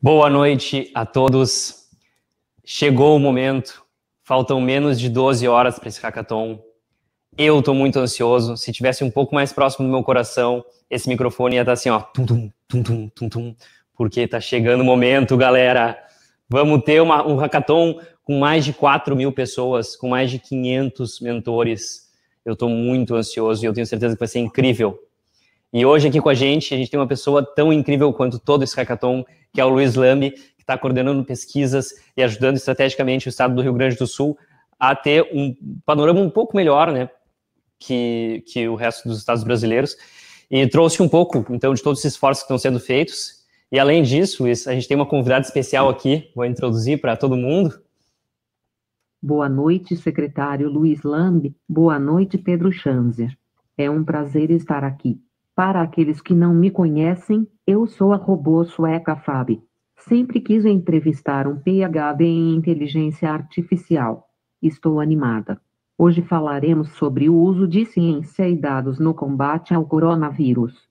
Boa noite a todos. Chegou o momento. Faltam menos de 12 horas para esse hackathon. Eu estou muito ansioso. Se tivesse um pouco mais próximo do meu coração, esse microfone ia estar assim, ó, tum, tum, tum, tum, tum, tum, porque está chegando o momento, galera. Vamos ter um hackathon com mais de 4.000 pessoas, com mais de 500 mentores. Eu estou muito ansioso e eu tenho certeza que vai ser incrível. E hoje aqui com a gente tem uma pessoa tão incrível quanto todo esse hackathon, que é o Luiz Lambi, que está coordenando pesquisas e ajudando estrategicamente o estado do Rio Grande do Sul a ter um panorama um pouco melhor, né, que o resto dos estados brasileiros. E trouxe um pouco, então, de todos esses esforços que estão sendo feitos. E além disso, Luiz, a gente tem uma convidada especial aqui, vou introduzir para todo mundo. Boa noite, secretário Luiz Lambi. Boa noite, Pedro Schanzer. É um prazer estar aqui. Para aqueles que não me conhecem, eu sou a robô sueca Fabi. Sempre quis entrevistar um PhD em inteligência artificial. Estou animada. Hoje falaremos sobre o uso de ciência e dados no combate ao coronavírus.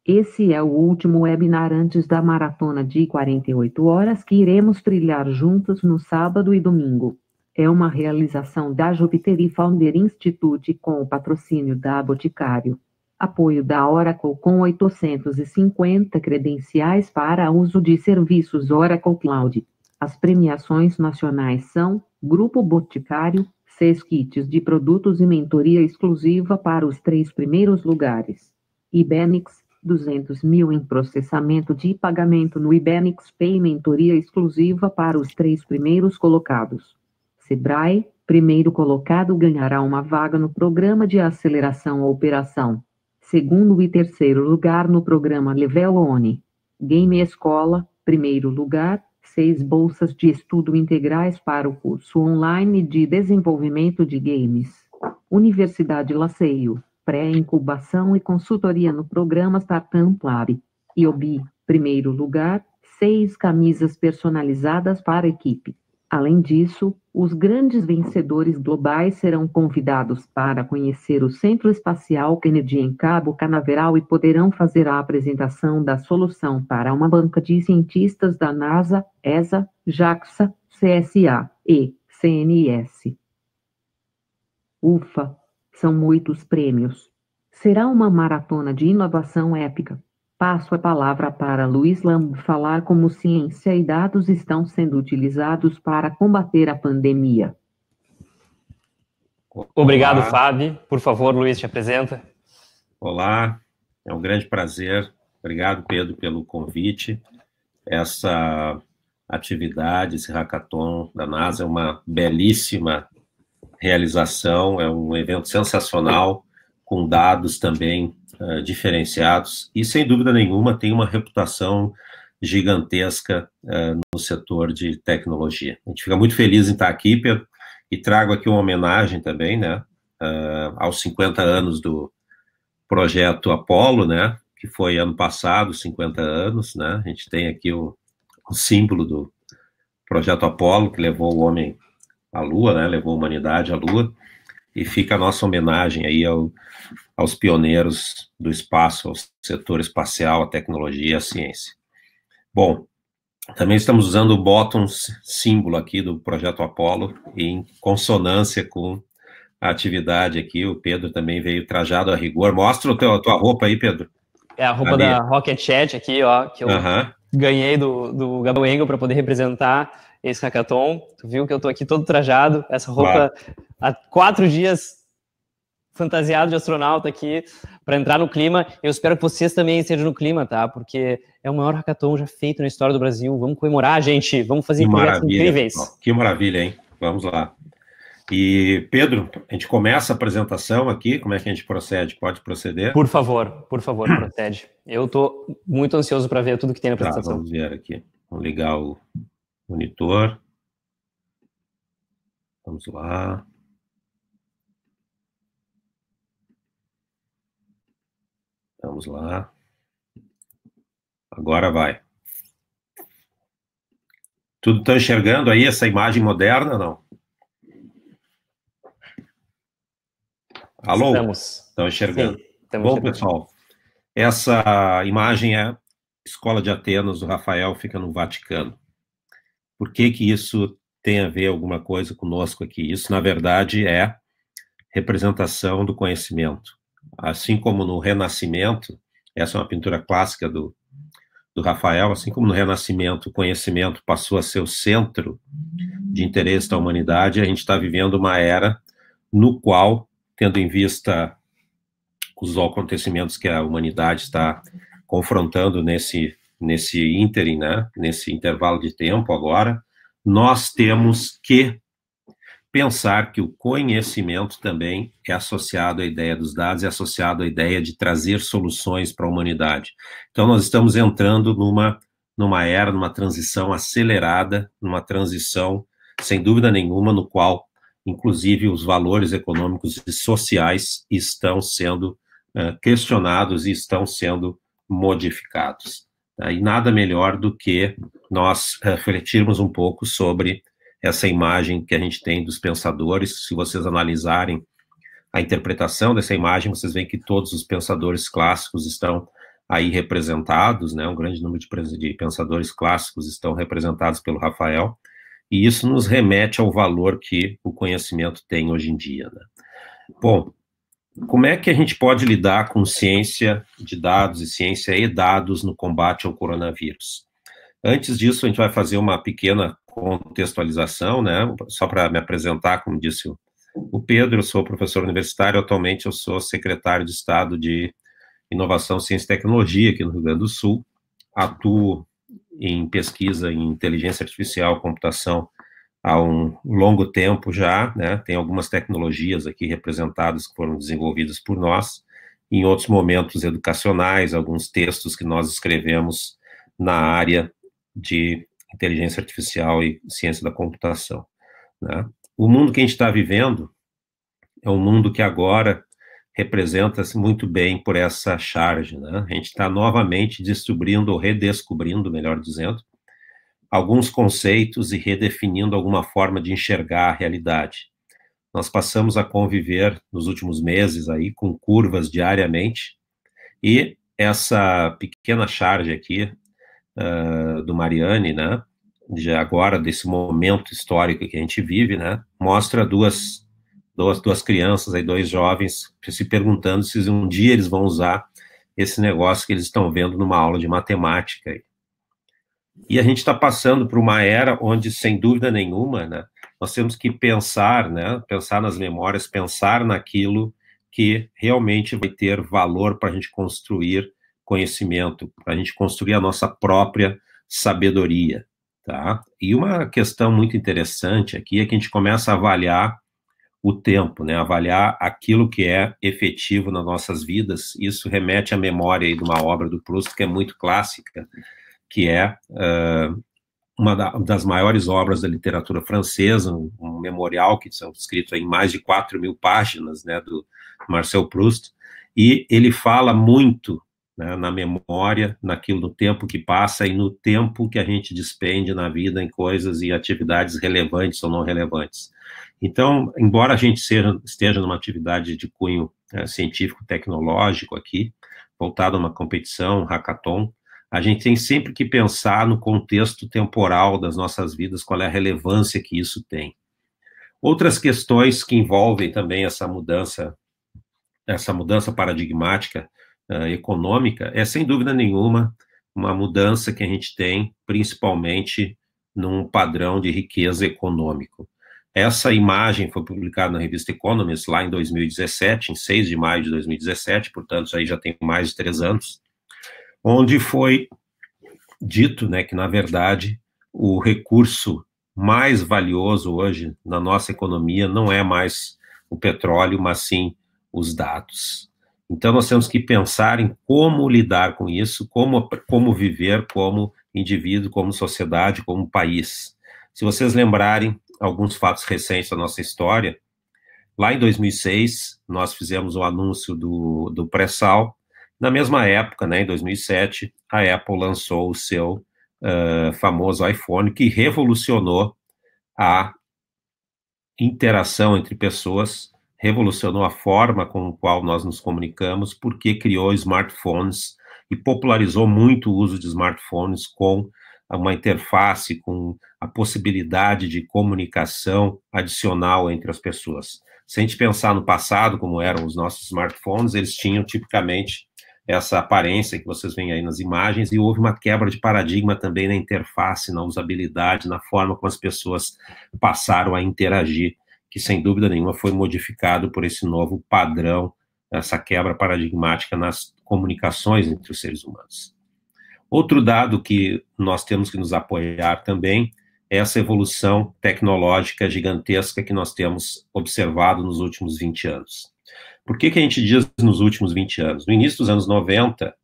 Esse é o último webinar antes da maratona de 48 horas que iremos trilhar juntos no sábado e domingo. É uma realização da Jupiter e Founder Institute com o patrocínio da Boticário. Apoio da Oracle com 850 credenciais para uso de serviços Oracle Cloud. As premiações nacionais são Grupo Boticário, 6 kits de produtos e mentoria exclusiva para os 3 primeiros lugares. Ibenix, 200 mil em processamento de pagamento no Ibenix Pay, mentoria exclusiva para os 3 primeiros colocados. Sebrae, primeiro colocado ganhará uma vaga no programa de aceleração à operação. Segundo e terceiro lugar no programa Level One. Game Escola, primeiro lugar, 6 bolsas de estudo integrais para o curso online de desenvolvimento de games. Universidade Laceio, pré-incubação e consultoria no programa Startup Lab. IOB, primeiro lugar, 6 camisas personalizadas para a equipe. Além disso, os grandes vencedores globais serão convidados para conhecer o Centro Espacial Kennedy em Cabo Canaveral e poderão fazer a apresentação da solução para uma banca de cientistas da NASA, ESA, JAXA, CSA e CNS. Ufa, são muitos prêmios. Será uma maratona de inovação épica. Passo a palavra para Luiz Lambi falar como ciência e dados estão sendo utilizados para combater a pandemia. Obrigado, Fábio. Por favor, Luiz, te apresenta. Olá, é um grande prazer. Obrigado, Pedro, pelo convite. Essa atividade, esse hackathon da NASA é uma belíssima realização, é um evento sensacional, com dados também diferenciados, e sem dúvida nenhuma tem uma reputação gigantesca no setor de tecnologia. A gente fica muito feliz em estar aqui, Pedro, e trago aqui uma homenagem também, né, aos 50 anos do projeto Apollo, né, que foi ano passado, 50 anos, né, a gente tem aqui o símbolo do projeto Apollo, que levou o homem à Lua, né, levou a humanidade à Lua, e fica a nossa homenagem aí aos pioneiros do espaço, ao setor espacial, à tecnologia e à ciência. Bom, também estamos usando o bottom símbolo aqui do projeto Apollo, em consonância com a atividade aqui. O Pedro também veio trajado a rigor. Mostra a tua roupa aí, Pedro. É a roupa ali da Rocket Chat aqui, ó, que eu ganhei do Gabriel Engel para poder representar esse hackathon. Tu viu que eu tô aqui todo trajado, essa roupa há 4 dias fantasiado de astronauta aqui para entrar no clima. Eu espero que vocês também estejam no clima, tá? Porque é o maior hackathon já feito na história do Brasil. Vamos comemorar, gente. Vamos fazer projetos incríveis. Que maravilha, hein? Vamos lá. E, Pedro, a gente começa a apresentação aqui. Como é que a gente procede? Pode proceder? Por favor, procede. Eu tô muito ansioso para ver tudo que tem na apresentação. Vamos ver aqui. Vamos ligar o monitor. Vamos lá. Vamos lá. Agora vai. Tudo está enxergando aí essa imagem moderna, não? Alô? Estamos. Estão enxergando. Sim, bom, pessoal, essa imagem é Escola de Atenas, do Rafael, fica no Vaticano. Por que que isso tem a ver alguma coisa conosco aqui? Isso, na verdade, é representação do conhecimento. Assim como no Renascimento, essa é uma pintura clássica do Rafael, assim como no Renascimento o conhecimento passou a ser o centro de interesse da humanidade, a gente está vivendo uma era no qual, tendo em vista os acontecimentos que a humanidade está confrontando nesse ínterim, né, nesse intervalo de tempo agora, nós temos que pensar que o conhecimento também é associado à ideia dos dados, é associado à ideia de trazer soluções para a humanidade. Então, nós estamos entrando numa era, numa transição acelerada, numa transição, sem dúvida nenhuma, no qual, inclusive, os valores econômicos e sociais estão sendo questionados e estão sendo modificados. E nada melhor do que nós refletirmos um pouco sobre essa imagem que a gente tem dos pensadores. Se vocês analisarem a interpretação dessa imagem, vocês veem que todos os pensadores clássicos estão aí representados, né? Um grande número de pensadores clássicos estão representados pelo Rafael, e isso nos remete ao valor que o conhecimento tem hoje em dia, né? Bom, como é que a gente pode lidar com ciência de dados e ciência e dados no combate ao coronavírus? Antes disso, a gente vai fazer uma pequena contextualização, né? Só para me apresentar, como disse o Pedro, eu sou professor universitário, atualmente eu sou secretário de Estado de Inovação, Ciência e Tecnologia aqui no Rio Grande do Sul, atuo em pesquisa em inteligência artificial e computação há um longo tempo já, né? Tem algumas tecnologias aqui representadas que foram desenvolvidas por nós, em outros momentos educacionais, alguns textos que nós escrevemos na área de inteligência artificial e ciência da computação, né? O mundo que a gente está vivendo é um mundo que agora representa-se muito bem por essa charge, né? A gente está novamente descobrindo, ou redescobrindo, melhor dizendo, alguns conceitos e redefinindo alguma forma de enxergar a realidade. Nós passamos a conviver nos últimos meses aí com curvas diariamente, e essa pequena charge aqui do Mariani, né, de agora, desse momento histórico que a gente vive, né, mostra duas crianças, aí, dois jovens, se perguntando se um dia eles vão usar esse negócio que eles estão vendo numa aula de matemática. E a gente está passando por uma era onde, sem dúvida nenhuma, né, nós temos que pensar, né, pensar nas memórias, pensar naquilo que realmente vai ter valor para a gente construir conhecimento, para a gente construir a nossa própria sabedoria, tá? E uma questão muito interessante aqui é que a gente começa a avaliar o tempo, né? Avaliar aquilo que é efetivo nas nossas vidas. Isso remete à memória aí de uma obra do Proust que é muito clássica, que é uma das maiores obras da literatura francesa, um memorial que são escrito em mais de 4.000 páginas, né, do Marcel Proust, e ele fala muito, né, na memória, naquilo, no tempo que passa e no tempo que a gente despende na vida em coisas e atividades relevantes ou não relevantes. Então, embora a gente esteja numa atividade de cunho científico, tecnológico aqui, voltado a uma competição, um hackathon, a gente tem sempre que pensar no contexto temporal das nossas vidas, qual é a relevância que isso tem. Outras questões que envolvem também essa mudança paradigmática econômica, é sem dúvida nenhuma uma mudança que a gente tem, principalmente num padrão de riqueza econômico. Essa imagem foi publicada na revista Economist lá em 2017, em 6 de maio de 2017, portanto, isso aí já tem mais de 3 anos, onde foi dito, né, que, na verdade, o recurso mais valioso hoje na nossa economia não é mais o petróleo, mas sim os dados. Então, nós temos que pensar em como lidar com isso, como viver como indivíduo, como sociedade, como país. Se vocês lembrarem alguns fatos recentes da nossa história, lá em 2006, nós fizemos o anúncio do pré-sal. Na mesma época, né, em 2007, a Apple lançou o seu famoso iPhone, que revolucionou a interação entre pessoas, revolucionou a forma com a qual nós nos comunicamos, porque criou smartphones e popularizou muito o uso de smartphones com uma interface, com a possibilidade de comunicação adicional entre as pessoas. Se a gente pensar no passado, como eram os nossos smartphones, eles tinham tipicamente essa aparência que vocês veem aí nas imagens, e houve uma quebra de paradigma também na interface, na usabilidade, na forma como as pessoas passaram a interagir, que sem dúvida nenhuma foi modificado por esse novo padrão, essa quebra paradigmática nas comunicações entre os seres humanos. Outro dado que nós temos que nos apoiar também é essa evolução tecnológica gigantesca que nós temos observado nos últimos 20 anos. Por que a gente diz nos últimos 20 anos? No início dos anos 90,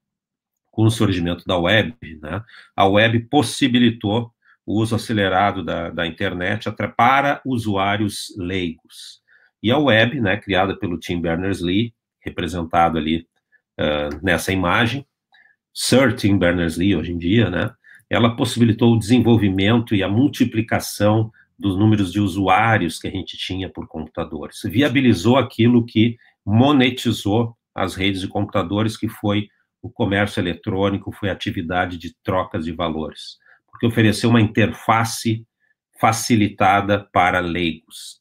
com o surgimento da web, né, a web possibilitou o uso acelerado da internet para usuários leigos. E a web, né, criada pelo Tim Berners-Lee, representado ali nessa imagem, Sir Tim Berners-Lee, hoje em dia, né, ela possibilitou o desenvolvimento e a multiplicação dos números de usuários que a gente tinha por computadores. Viabilizou aquilo que monetizou as redes de computadores, que foi o comércio eletrônico, foi a atividade de trocas de valores, porque ofereceu uma interface facilitada para leigos.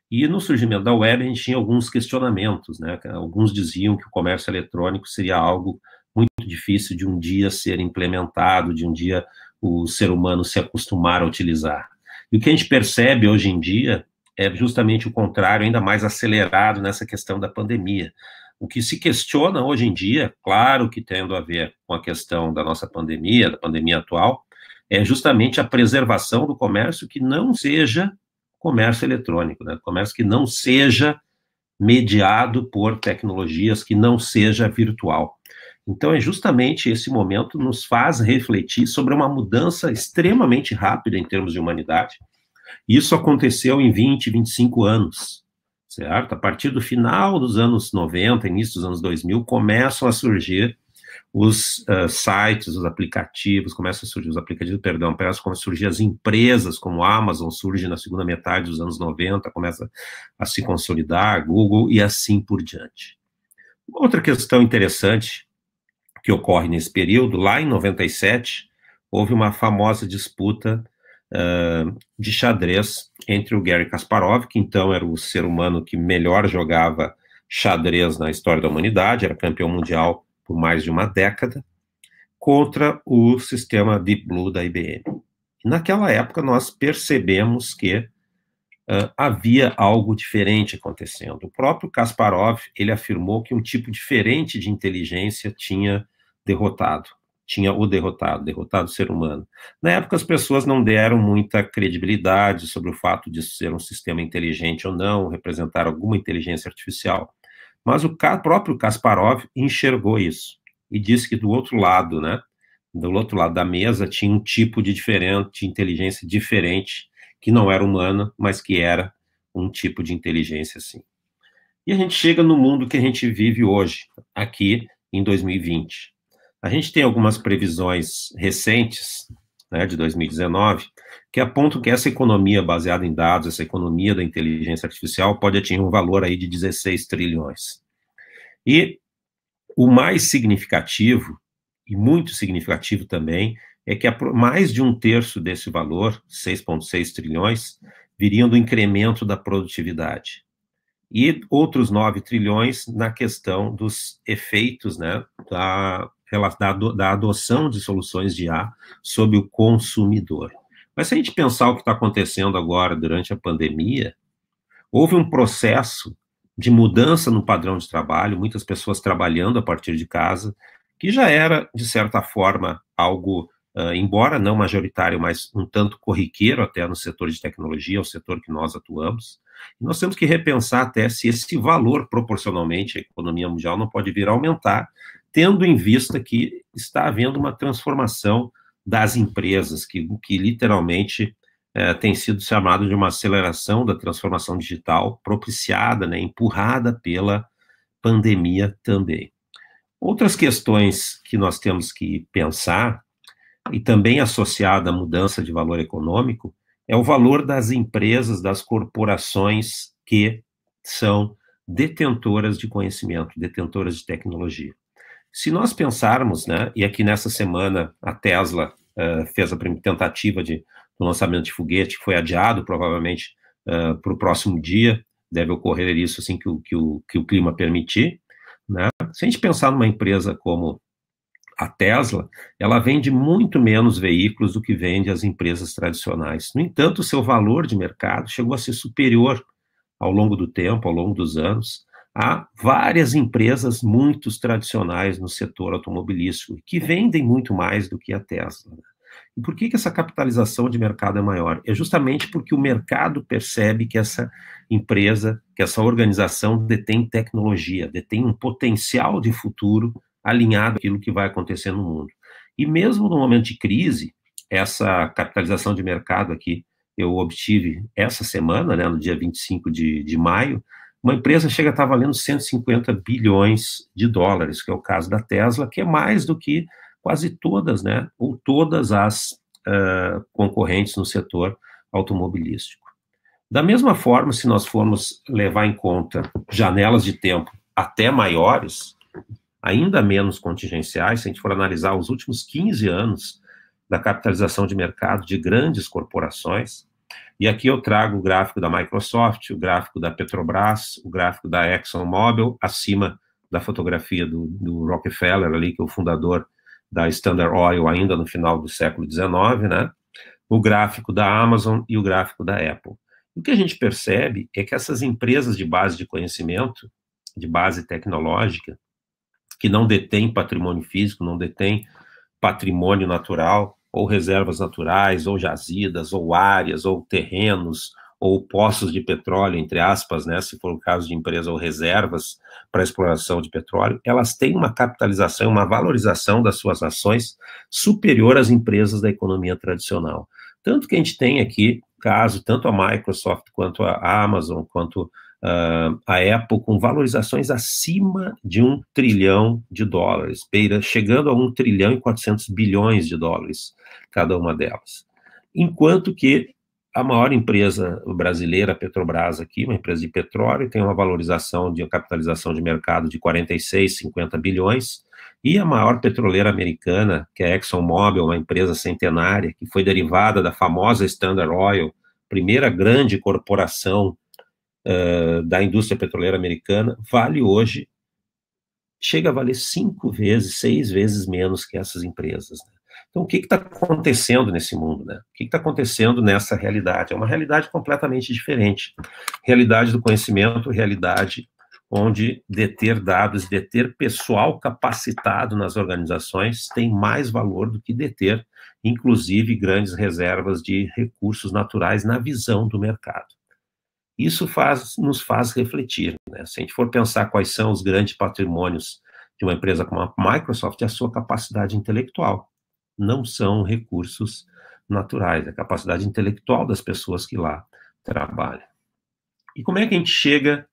E no surgimento da web, a gente tinha alguns questionamentos, né? Alguns diziam que o comércio eletrônico seria algo muito difícil de um dia ser implementado, de um dia o ser humano se acostumar a utilizar. E o que a gente percebe hoje em dia é justamente o contrário, ainda mais acelerado nessa questão da pandemia. O que se questiona hoje em dia, claro que tendo a ver com a questão da nossa pandemia, da pandemia atual, é justamente a preservação do comércio que não seja comércio eletrônico, né? Comércio que não seja mediado por tecnologias, que não seja virtual. Então, é justamente esse momento nos faz refletir sobre uma mudança extremamente rápida em termos de humanidade. Isso aconteceu em 20, 25 anos, certo? A partir do final dos anos 90, início dos anos 2000, começam a surgir os sites, os aplicativos, começam a surgir as empresas, como a Amazon surge na segunda metade dos anos 90, começa a se consolidar, Google e assim por diante. Outra questão interessante que ocorre nesse período, lá em 97, houve uma famosa disputa de xadrez entre o Garry Kasparov, que então era o ser humano que melhor jogava xadrez na história da humanidade, era campeão mundial por mais de uma década, contra o sistema Deep Blue da IBM. E naquela época nós percebemos que havia algo diferente acontecendo. O próprio Kasparov, ele afirmou que um tipo diferente de inteligência tinha derrotado o ser humano. Na época, as pessoas não deram muita credibilidade sobre o fato de ser um sistema inteligente ou não, representar alguma inteligência artificial. Mas o próprio Kasparov enxergou isso e disse que do outro lado, né, do outro lado da mesa, tinha um tipo de inteligência diferente, que não era humana, mas que era um tipo de inteligência, sim. E a gente chega no mundo que a gente vive hoje, aqui em 2020. A gente tem algumas previsões recentes, né, de 2019, que apontam que essa economia baseada em dados, essa economia da inteligência artificial pode atingir um valor aí de 16 trilhões. E o mais significativo, e muito significativo também, é que mais de um terço desse valor, 6,6 trilhões, viriam do incremento da produtividade. E outros 9 trilhões na questão dos efeitos, né, da adoção de soluções de IA sobre o consumidor. Mas se a gente pensar o que está acontecendo agora durante a pandemia, houve um processo de mudança no padrão de trabalho, muitas pessoas trabalhando a partir de casa, que já era, de certa forma, algo, embora não majoritário, mas um tanto corriqueiro até no setor de tecnologia, o setor que nós atuamos. E nós temos que repensar até se esse valor, proporcionalmente à economia mundial, não pode vir a aumentar, tendo em vista que está havendo uma transformação das empresas, que literalmente tem sido chamado de uma aceleração da transformação digital, propiciada, né, empurrada pela pandemia também. Outras questões que nós temos que pensar, e também associada à mudança de valor econômico, é o valor das empresas, das corporações que são detentoras de conhecimento, detentoras de tecnologia. Se nós pensarmos, né, e aqui nessa semana a Tesla fez a primeira tentativa do lançamento de foguete, que foi adiado provavelmente para o próximo dia, deve ocorrer isso assim que o clima permitir, né? Se a gente pensar numa empresa como a Tesla, ela vende muito menos veículos do que vende as empresas tradicionais. No entanto, o seu valor de mercado chegou a ser superior ao longo do tempo, ao longo dos anos, a várias empresas muito tradicionais no setor automobilístico, que vendem muito mais do que a Tesla. E por que essa capitalização de mercado é maior? É justamente porque o mercado percebe que essa empresa, que essa organização detém tecnologia, detém um potencial de futuro alinhado àquilo que vai acontecer no mundo. E mesmo no momento de crise, essa capitalização de mercado aqui, eu obtive essa semana, né, no dia 25 de maio, uma empresa chega a estar valendo 150 bilhões de dólares, que é o caso da Tesla, que é mais do que quase todas, né, ou todas as concorrentes no setor automobilístico. Da mesma forma, se nós formos levar em conta janelas de tempo até maiores, ainda menos contingenciais, se a gente for analisar os últimos 15 anos da capitalização de mercado de grandes corporações, e aqui eu trago o gráfico da Microsoft, o gráfico da Petrobras, o gráfico da ExxonMobil, acima da fotografia do Rockefeller ali, que é o fundador da Standard Oil ainda no final do século XIX, né? O gráfico da Amazon e o gráfico da Apple. O que a gente percebe é que essas empresas de base de conhecimento, de base tecnológica, que não detêm patrimônio físico, não detêm patrimônio natural, ou reservas naturais, ou jazidas, ou áreas, ou terrenos, ou poços de petróleo, entre aspas, né, se for o caso de empresa, ou reservas para exploração de petróleo, elas têm uma capitalização, uma valorização das suas ações superior às empresas da economia tradicional. Tanto que a gente tem aqui, caso, tanto a Microsoft, quanto a Amazon, quanto a Apple, com valorizações acima de $1 trilhão, chegando a 1 trilhão e 400 bilhões de dólares, cada uma delas. Enquanto que a maior empresa brasileira, a Petrobras aqui, uma empresa de petróleo, tem uma valorização de capitalização de mercado de 46, 50 bilhões, e a maior petroleira americana, que é a ExxonMobil, uma empresa centenária, que foi derivada da famosa Standard Oil, primeira grande corporação da indústria petroleira americana, vale hoje, chega a valer 5 vezes, 6 vezes menos que essas empresas, né? Então, o que está acontecendo nesse mundo, né? O que está acontecendo nessa realidade? É uma realidade completamente diferente. Realidade do conhecimento, realidade onde deter dados, deter pessoal capacitado nas organizações tem mais valor do que deter, inclusive, grandes reservas de recursos naturais na visão do mercado. Isso nos faz refletir, né? Se a gente for pensar quais são os grandes patrimônios de uma empresa como a Microsoft, é a sua capacidade intelectual. Não são recursos naturais, é a capacidade intelectual das pessoas que lá trabalham. E como é que a gente chega,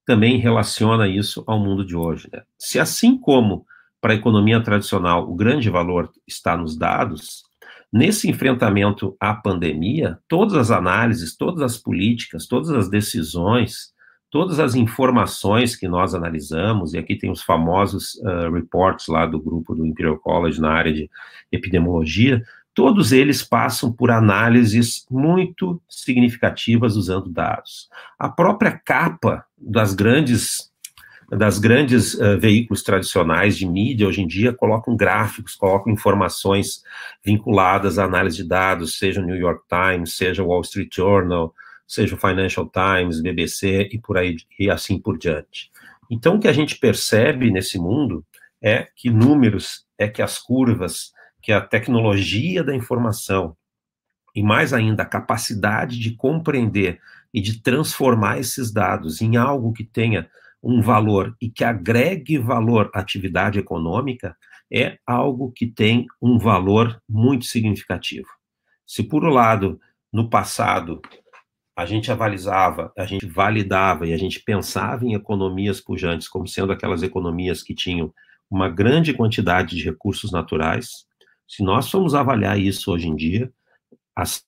também relaciona isso ao mundo de hoje, né? Se assim como para a economia tradicional o grande valor está nos dados, nesse enfrentamento à pandemia, todas as análises, todas as políticas, todas as decisões, todas as informações que nós analisamos, e aqui tem os famosos reports lá do grupo do Imperial College na área de epidemiologia, todos eles passam por análises muito significativas usando dados. A própria capa das grandes veículos tradicionais de mídia, hoje em dia, colocam gráficos, colocam informações vinculadas à análise de dados, seja o New York Times, seja o Wall Street Journal, seja o Financial Times, BBC e por aí, e assim por diante. Então, o que a gente percebe nesse mundo é que números, é que as curvas, que a tecnologia da informação, e mais ainda, a capacidade de compreender e de transformar esses dados em algo que tenha um valor e que agregue valor à atividade econômica, é algo que tem um valor muito significativo. Se, por um lado, no passado, a gente avalizava, a gente validava e a gente pensava em economias pujantes como sendo aquelas economias que tinham uma grande quantidade de recursos naturais, se nós formos avaliar isso hoje em dia, as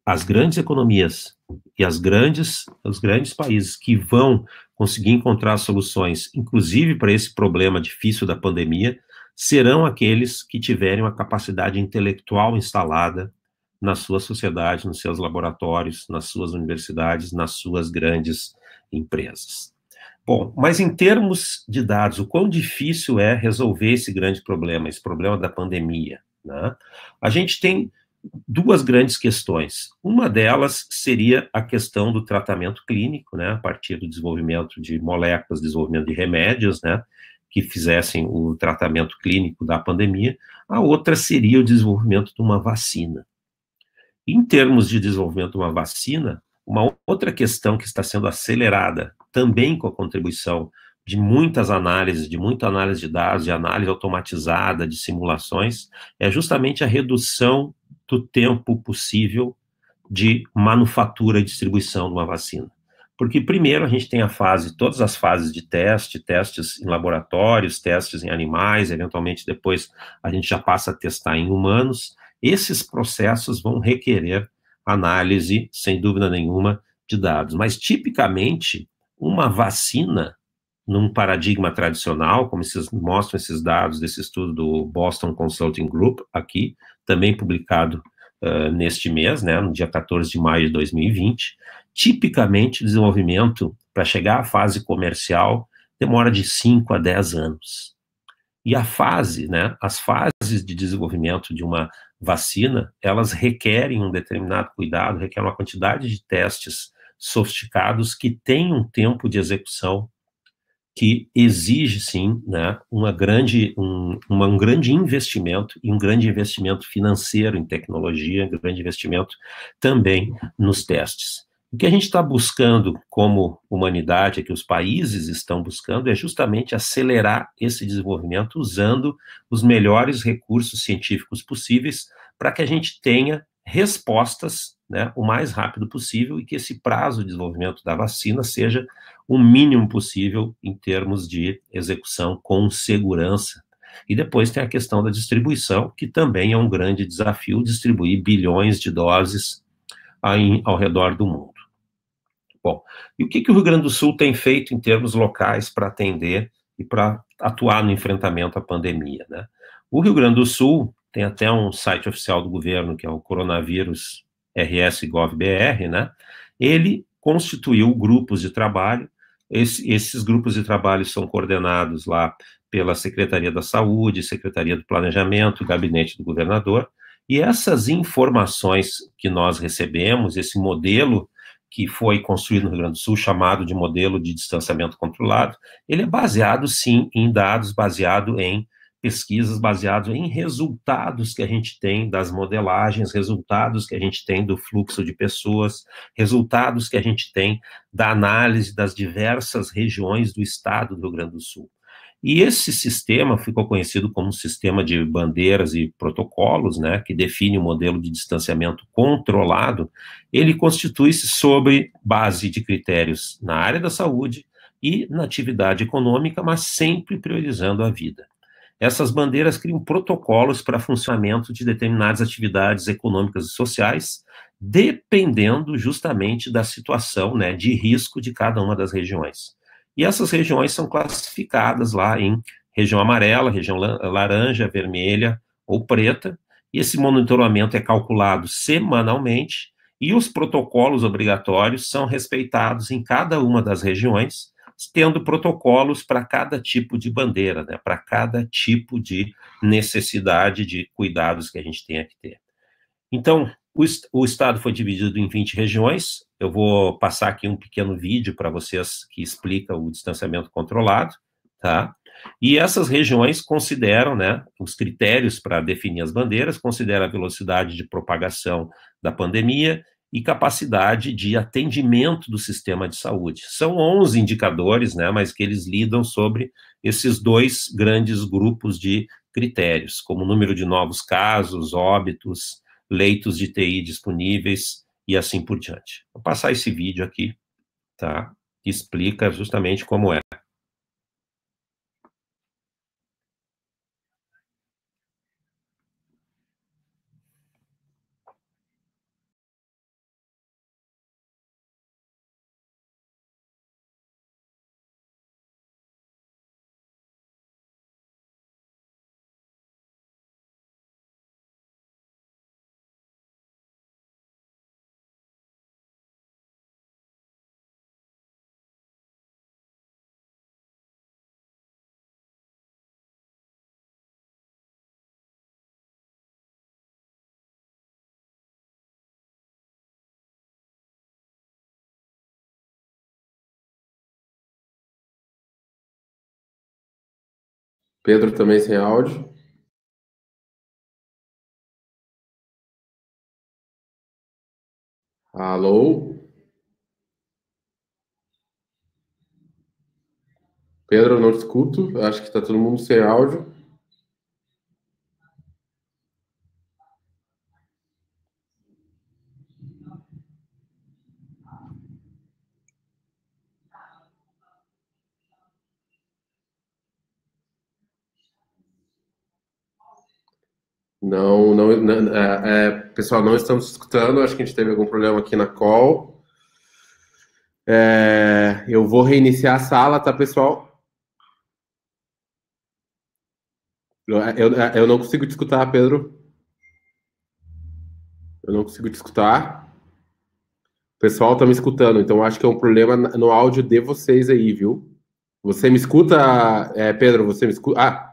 as grandes economias e os grandes países que vão conseguir encontrar soluções, inclusive para esse problema difícil da pandemia, serão aqueles que tiverem uma capacidade intelectual instalada na sua sociedade, nos seus laboratórios, nas suas universidades, nas suas grandes empresas. Bom, mas em termos de dados, o quão difícil é resolver esse grande problema, esse problema da pandemia, né? A gente tem duas grandes questões. Uma delas seria a questão do tratamento clínico, né, a partir do desenvolvimento de moléculas, desenvolvimento de remédios, né, que fizessem o tratamento clínico da pandemia. A outra seria o desenvolvimento de uma vacina. Em termos de desenvolvimento de uma vacina, uma outra questão que está sendo acelerada, também com a contribuição de muitas análises, de muita análise de dados, de análise automatizada, de simulações, é justamente a redução do tempo possível de manufatura e distribuição de uma vacina. Porque primeiro a gente tem todas as fases de testes em laboratórios, testes em animais, eventualmente depois a gente já passa a testar em humanos. Esses processos vão requerer análise, sem dúvida nenhuma, de dados. Mas, tipicamente, uma vacina, num paradigma tradicional, como mostram esses dados desse estudo do Boston Consulting Group, aqui, também publicado neste mês, né, no dia 14 de maio de 2020, tipicamente o desenvolvimento, para chegar à fase comercial, demora de 5 a 10 anos. E as fases de desenvolvimento de uma vacina, elas requerem um determinado cuidado, requerem uma quantidade de testes sofisticados que têm um tempo de execução que exige, sim, né, um grande investimento, e um grande investimento financeiro em tecnologia, um grande investimento também nos testes. O que a gente está buscando como humanidade, que os países estão buscando, é justamente acelerar esse desenvolvimento usando os melhores recursos científicos possíveis para que a gente tenha respostas, né, o mais rápido possível e que esse prazo de desenvolvimento da vacina seja o mínimo possível em termos de execução com segurança. E depois tem a questão da distribuição, que também é um grande desafio, distribuir bilhões de doses ao redor do mundo. Bom, e o que o Rio Grande do Sul tem feito em termos locais para atender e para atuar no enfrentamento à pandemia, né? O Rio Grande do Sul tem até um site oficial do governo, que é o Coronavírus RS-Gov.br, né? Ele constituiu grupos de trabalho. Esses grupos de trabalho são coordenados lá pela Secretaria da Saúde, Secretaria do Planejamento, Gabinete do Governador, e essas informações que nós recebemos, esse modelo que foi construído no Rio Grande do Sul, chamado de modelo de distanciamento controlado, ele é baseado, sim, em dados, baseado em pesquisas, baseado em resultados que a gente tem das modelagens, resultados que a gente tem do fluxo de pessoas, resultados que a gente tem da análise das diversas regiões do estado do Rio Grande do Sul. E esse sistema ficou conhecido como sistema de bandeiras e protocolos, né, que define o modelo de distanciamento controlado. Ele constitui-se sobre base de critérios na área da saúde e na atividade econômica, mas sempre priorizando a vida. Essas bandeiras criam protocolos para funcionamento de determinadas atividades econômicas e sociais, dependendo justamente da situação, né, de risco de cada uma das regiões. E essas regiões são classificadas lá em região amarela, região laranja, vermelha ou preta, e esse monitoramento é calculado semanalmente, e os protocolos obrigatórios são respeitados em cada uma das regiões, tendo protocolos para cada tipo de bandeira, né, para cada tipo de necessidade de cuidados que a gente tenha que ter. Então, o estado foi dividido em 20 regiões. Eu vou passar aqui um pequeno vídeo para vocês que explica o distanciamento controlado, tá? E essas regiões consideram, né, os critérios para definir as bandeiras, considera a velocidade de propagação da pandemia e capacidade de atendimento do sistema de saúde. São 11 indicadores, né, mas que eles lidam sobre esses dois grandes grupos de critérios, como o número de novos casos, óbitos, leitos de TI disponíveis e assim por diante. Vou passar esse vídeo aqui, tá? Que explica justamente como é. Pedro também sem áudio. Alô? Pedro, eu não te escuto. Acho que está todo mundo sem áudio. Pessoal, não estamos escutando. Acho que a gente teve algum problema aqui na call. Eu vou reiniciar a sala, tá, pessoal? Eu não consigo te escutar, Pedro. Eu não consigo te escutar. O pessoal tá me escutando, então acho que é um problema no áudio de vocês aí, viu? Você me escuta, Pedro? Você me escuta? Ah,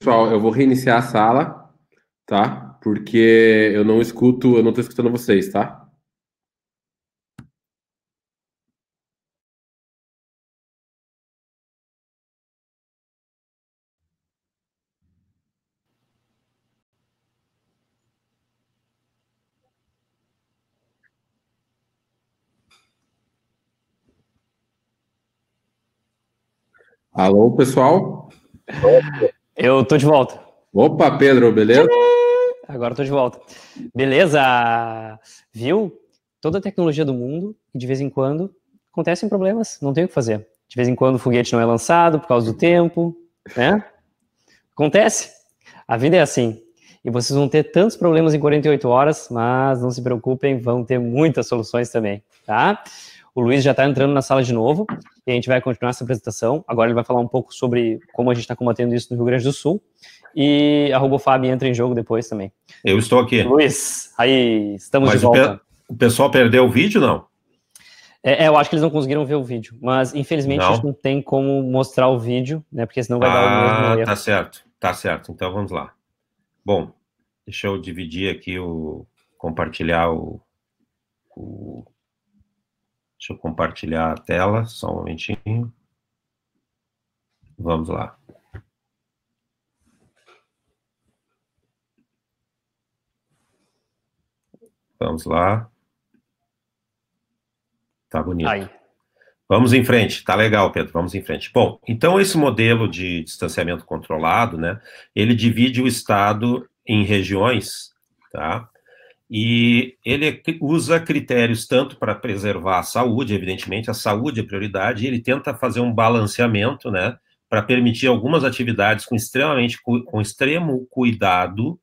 pessoal, eu vou reiniciar a sala, tá? Porque eu não tô escutando vocês, tá? Alô, pessoal? Eu tô de volta. Opa, Pedro, beleza? Agora eu tô de volta. Beleza? Viu? Toda a tecnologia do mundo, e de vez em quando acontecem problemas, não tem o que fazer. De vez em quando o foguete não é lançado por causa do tempo, né? Acontece. A vida é assim. E vocês vão ter tantos problemas em 48 horas, mas não se preocupem, vão ter muitas soluções também, tá? O Luiz já está entrando na sala de novo e a gente vai continuar essa apresentação. Agora ele vai falar um pouco sobre como a gente está combatendo isso no Rio Grande do Sul. E a Robofab entra em jogo depois também. Eu estou aqui. Luiz, aí estamos de volta. O pessoal perdeu o vídeo, não? Eu acho que eles não conseguiram ver o vídeo, mas infelizmente a gente não tem como mostrar o vídeo, né? Porque senão vai dar o mesmo erro. Tá certo. Então vamos lá. Bom, deixa eu dividir aqui compartilhar deixa eu compartilhar a tela, só um momentinho. Vamos lá. Vamos lá. Tá bonito. Aí. Vamos em frente, tá legal, Pedro, vamos em frente. Bom, então esse modelo de distanciamento controlado, né, ele divide o estado em regiões, tá? E ele usa critérios tanto para preservar a saúde, evidentemente, a saúde é prioridade, e ele tenta fazer um balanceamento, né, para permitir algumas atividades com extremo cuidado,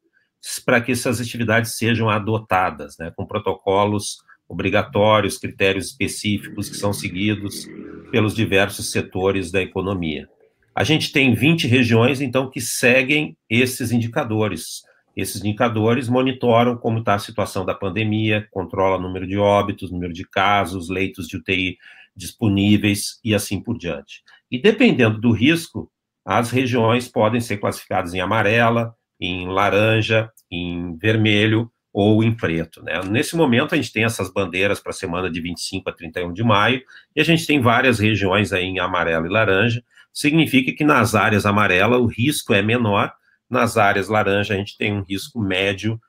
para que essas atividades sejam adotadas, né, com protocolos obrigatórios, critérios específicos que são seguidos pelos diversos setores da economia. A gente tem 20 regiões, então, que seguem esses indicadores. Esses indicadores monitoram como está a situação da pandemia, controla o número de óbitos, número de casos, leitos de UTI disponíveis e assim por diante. E dependendo do risco, as regiões podem ser classificadas em amarela, em laranja, em vermelho ou em preto, né? Nesse momento, a gente tem essas bandeiras para a semana de 25 a 31 de maio, e a gente tem várias regiões aí em amarelo e laranja. Significa que nas áreas amarela o risco é menor, nas áreas laranja a gente tem um risco médio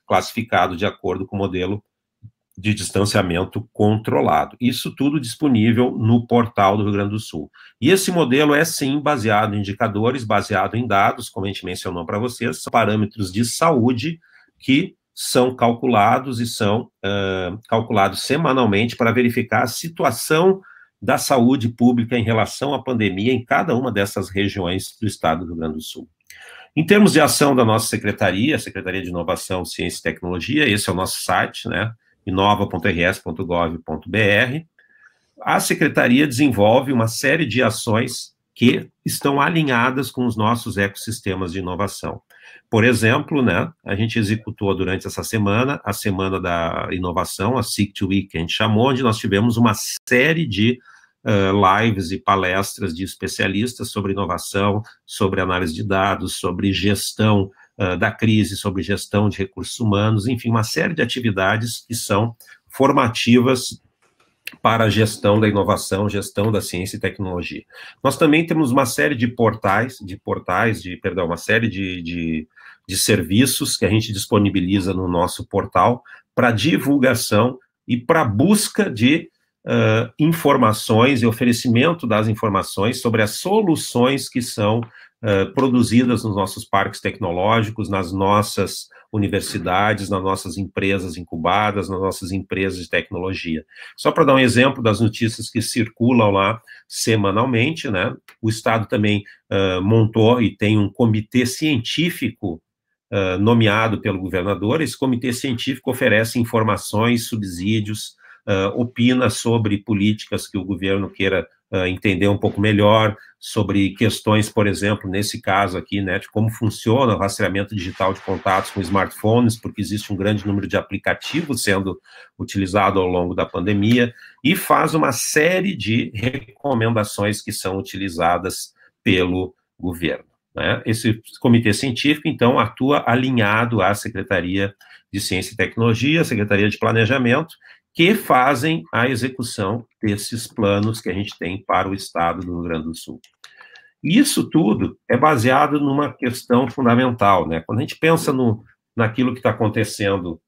classificado de acordo com o modelo de distanciamento controlado. Isso tudo disponível no portal do Rio Grande do Sul. E esse modelo é, sim, baseado em indicadores, baseado em dados, como a gente mencionou para vocês, são parâmetros de saúde que são calculados e são calculados semanalmente para verificar a situação da saúde pública em relação à pandemia em cada uma dessas regiões do estado do Rio Grande do Sul. Em termos de ação da nossa secretaria, a Secretaria de Inovação, Ciência e Tecnologia, esse é o nosso site, né, inova.rs.gov.br, a secretaria desenvolve uma série de ações que estão alinhadas com os nossos ecossistemas de inovação. Por exemplo, né, a gente executou durante essa semana, a Semana da Inovação, a SICT Week, que a gente chamou, onde nós tivemos uma série de lives e palestras de especialistas sobre inovação, sobre análise de dados, sobre gestão da crise, sobre gestão de recursos humanos, enfim, uma série de atividades que são formativas para a gestão da inovação, gestão da ciência e tecnologia. Nós também temos uma série de uma série de serviços que a gente disponibiliza no nosso portal para divulgação e para busca de informações e oferecimento das informações sobre as soluções que são produzidas nos nossos parques tecnológicos, nas nossas universidades, nas nossas empresas incubadas, nas nossas empresas de tecnologia. Só para dar um exemplo das notícias que circulam lá semanalmente, né? O Estado também montou e tem um comitê científico nomeado pelo governador. Esse comitê científico oferece informações, subsídios, opina sobre políticas que o governo queira entender um pouco melhor, sobre questões, por exemplo, nesse caso aqui, né, de como funciona o rastreamento digital de contatos com smartphones, porque existe um grande número de aplicativos sendo utilizado ao longo da pandemia, e faz uma série de recomendações que são utilizadas pelo governo, né? Esse comitê científico, então, atua alinhado à Secretaria de Ciência e Tecnologia, à Secretaria de Planejamento, que fazem a execução desses planos que a gente tem para o estado do Rio Grande do Sul. Isso tudo é baseado numa questão fundamental, né? Quando a gente pensa naquilo que está acontecendo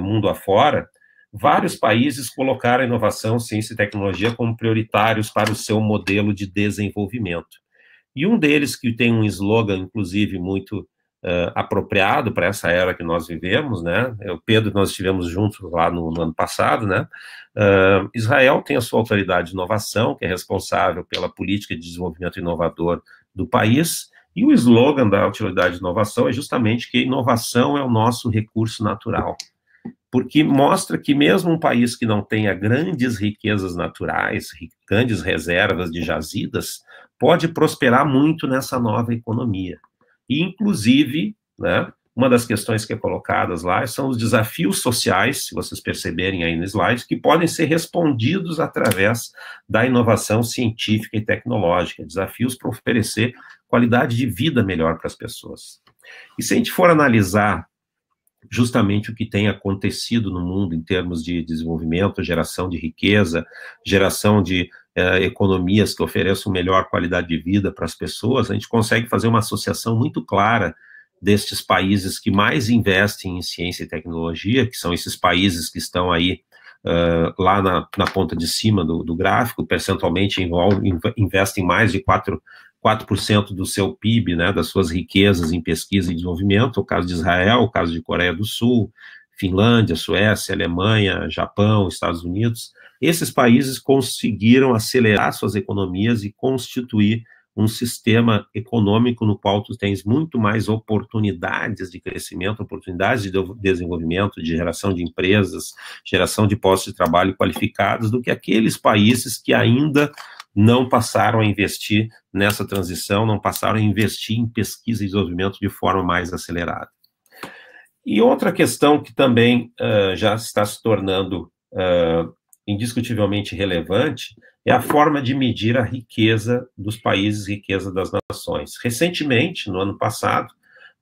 mundo afora, vários países colocaram a inovação, ciência e tecnologia como prioritários para o seu modelo de desenvolvimento. E um deles, que tem um slogan, inclusive, muito apropriado para essa era que nós vivemos, né? O Pedro, nós estivemos juntos lá no ano passado, né? Israel tem a sua autoridade de inovação, que é responsável pela política de desenvolvimento inovador do país, e o slogan da autoridade de inovação é justamente que inovação é o nosso recurso natural, porque mostra que mesmo um país que não tenha grandes riquezas naturais, grandes reservas de jazidas, pode prosperar muito nessa nova economia. E, inclusive, né, uma das questões que é colocadas lá são os desafios sociais, se vocês perceberem aí no slide, que podem ser respondidos através da inovação científica e tecnológica, desafios para oferecer qualidade de vida melhor para as pessoas. E se a gente for analisar justamente o que tem acontecido no mundo em termos de desenvolvimento, geração de riqueza, geração de economias que ofereçam melhor qualidade de vida para as pessoas, a gente consegue fazer uma associação muito clara destes países que mais investem em ciência e tecnologia, que são esses países que estão aí lá na ponta de cima do gráfico, percentualmente investem mais de 4% do seu PIB, né, das suas riquezas em pesquisa e desenvolvimento, o caso de Israel, o caso de Coreia do Sul, Finlândia, Suécia, Alemanha, Japão, Estados Unidos. Esses países conseguiram acelerar suas economias e constituir um sistema econômico no qual tu tens muito mais oportunidades de crescimento, oportunidades de desenvolvimento, de geração de empresas, geração de postos de trabalho qualificados, do que aqueles países que ainda não passaram a investir nessa transição, não passaram a investir em pesquisa e desenvolvimento de forma mais acelerada. E outra questão que também já está se tornando indiscutivelmente relevante, é a forma de medir a riqueza dos países, riqueza das nações. Recentemente, no ano passado,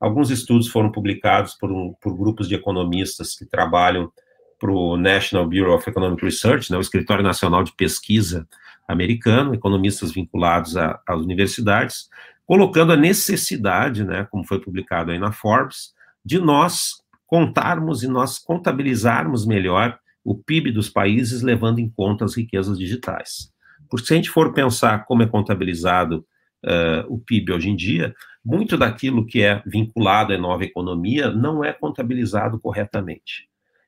alguns estudos foram publicados por grupos de economistas que trabalham para o National Bureau of Economic Research, né, o Escritório Nacional de Pesquisa americano, economistas vinculados às universidades, colocando a necessidade, né, como foi publicado aí na Forbes, de nós contarmos e nós contabilizarmos melhor o PIB dos países, levando em conta as riquezas digitais. Porque se a gente for pensar como é contabilizado o PIB hoje em dia, muito daquilo que é vinculado à nova economia não é contabilizado corretamente.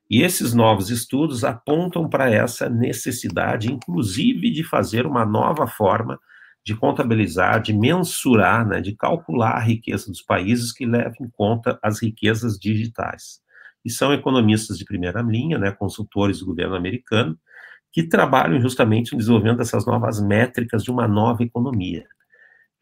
E esses novos estudos apontam para essa necessidade, inclusive, de fazer uma nova forma de contabilizar, de mensurar, né, de calcular a riqueza dos países que leva em conta as riquezas digitais. E são economistas de primeira linha, né, consultores do governo americano, que trabalham justamente no desenvolvimento dessas novas métricas de uma nova economia.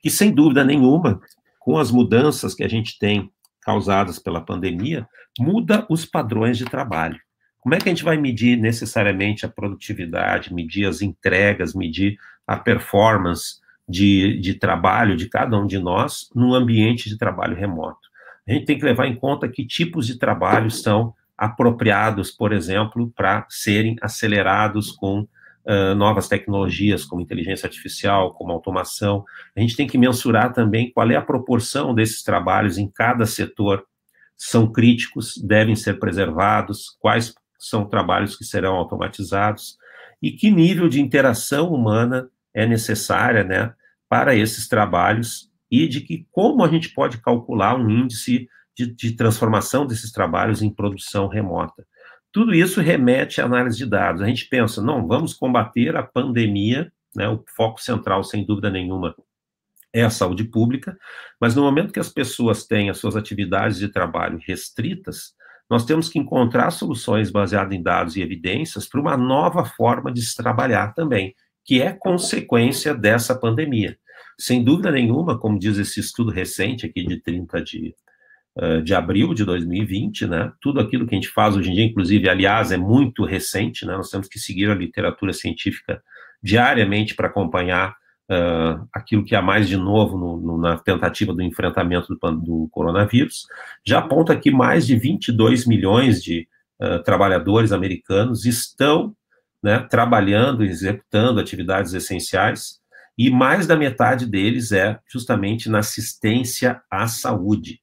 Que, sem dúvida nenhuma, com as mudanças que a gente tem causadas pela pandemia, muda os padrões de trabalho. Como é que a gente vai medir necessariamente a produtividade, medir as entregas, medir a performance de trabalho de cada um de nós num ambiente de trabalho remoto? A gente tem que levar em conta que tipos de trabalho são apropriados, por exemplo, para serem acelerados com novas tecnologias, como inteligência artificial, como automação. A gente tem que mensurar também qual é a proporção desses trabalhos em cada setor, são críticos, devem ser preservados, quais são trabalhos que serão automatizados, e que nível de interação humana é necessária, né, para esses trabalhos, e de que como a gente pode calcular um índice de transformação desses trabalhos em produção remota. Tudo isso remete à análise de dados. A gente pensa, não, vamos combater a pandemia, né, o foco central, sem dúvida nenhuma, é a saúde pública, mas no momento que as pessoas têm as suas atividades de trabalho restritas, nós temos que encontrar soluções baseadas em dados e evidências para uma nova forma de se trabalhar também, que é consequência dessa pandemia. Sem dúvida nenhuma, como diz esse estudo recente aqui de 30 de abril de 2020, né, tudo aquilo que a gente faz hoje em dia, inclusive, aliás, é muito recente, né, nós temos que seguir a literatura científica diariamente para acompanhar aquilo que há mais de novo na tentativa do enfrentamento do coronavírus, já aponta que mais de 22 milhões de trabalhadores americanos estão, né, trabalhando, executando atividades essenciais, e mais da metade deles é justamente na assistência à saúde.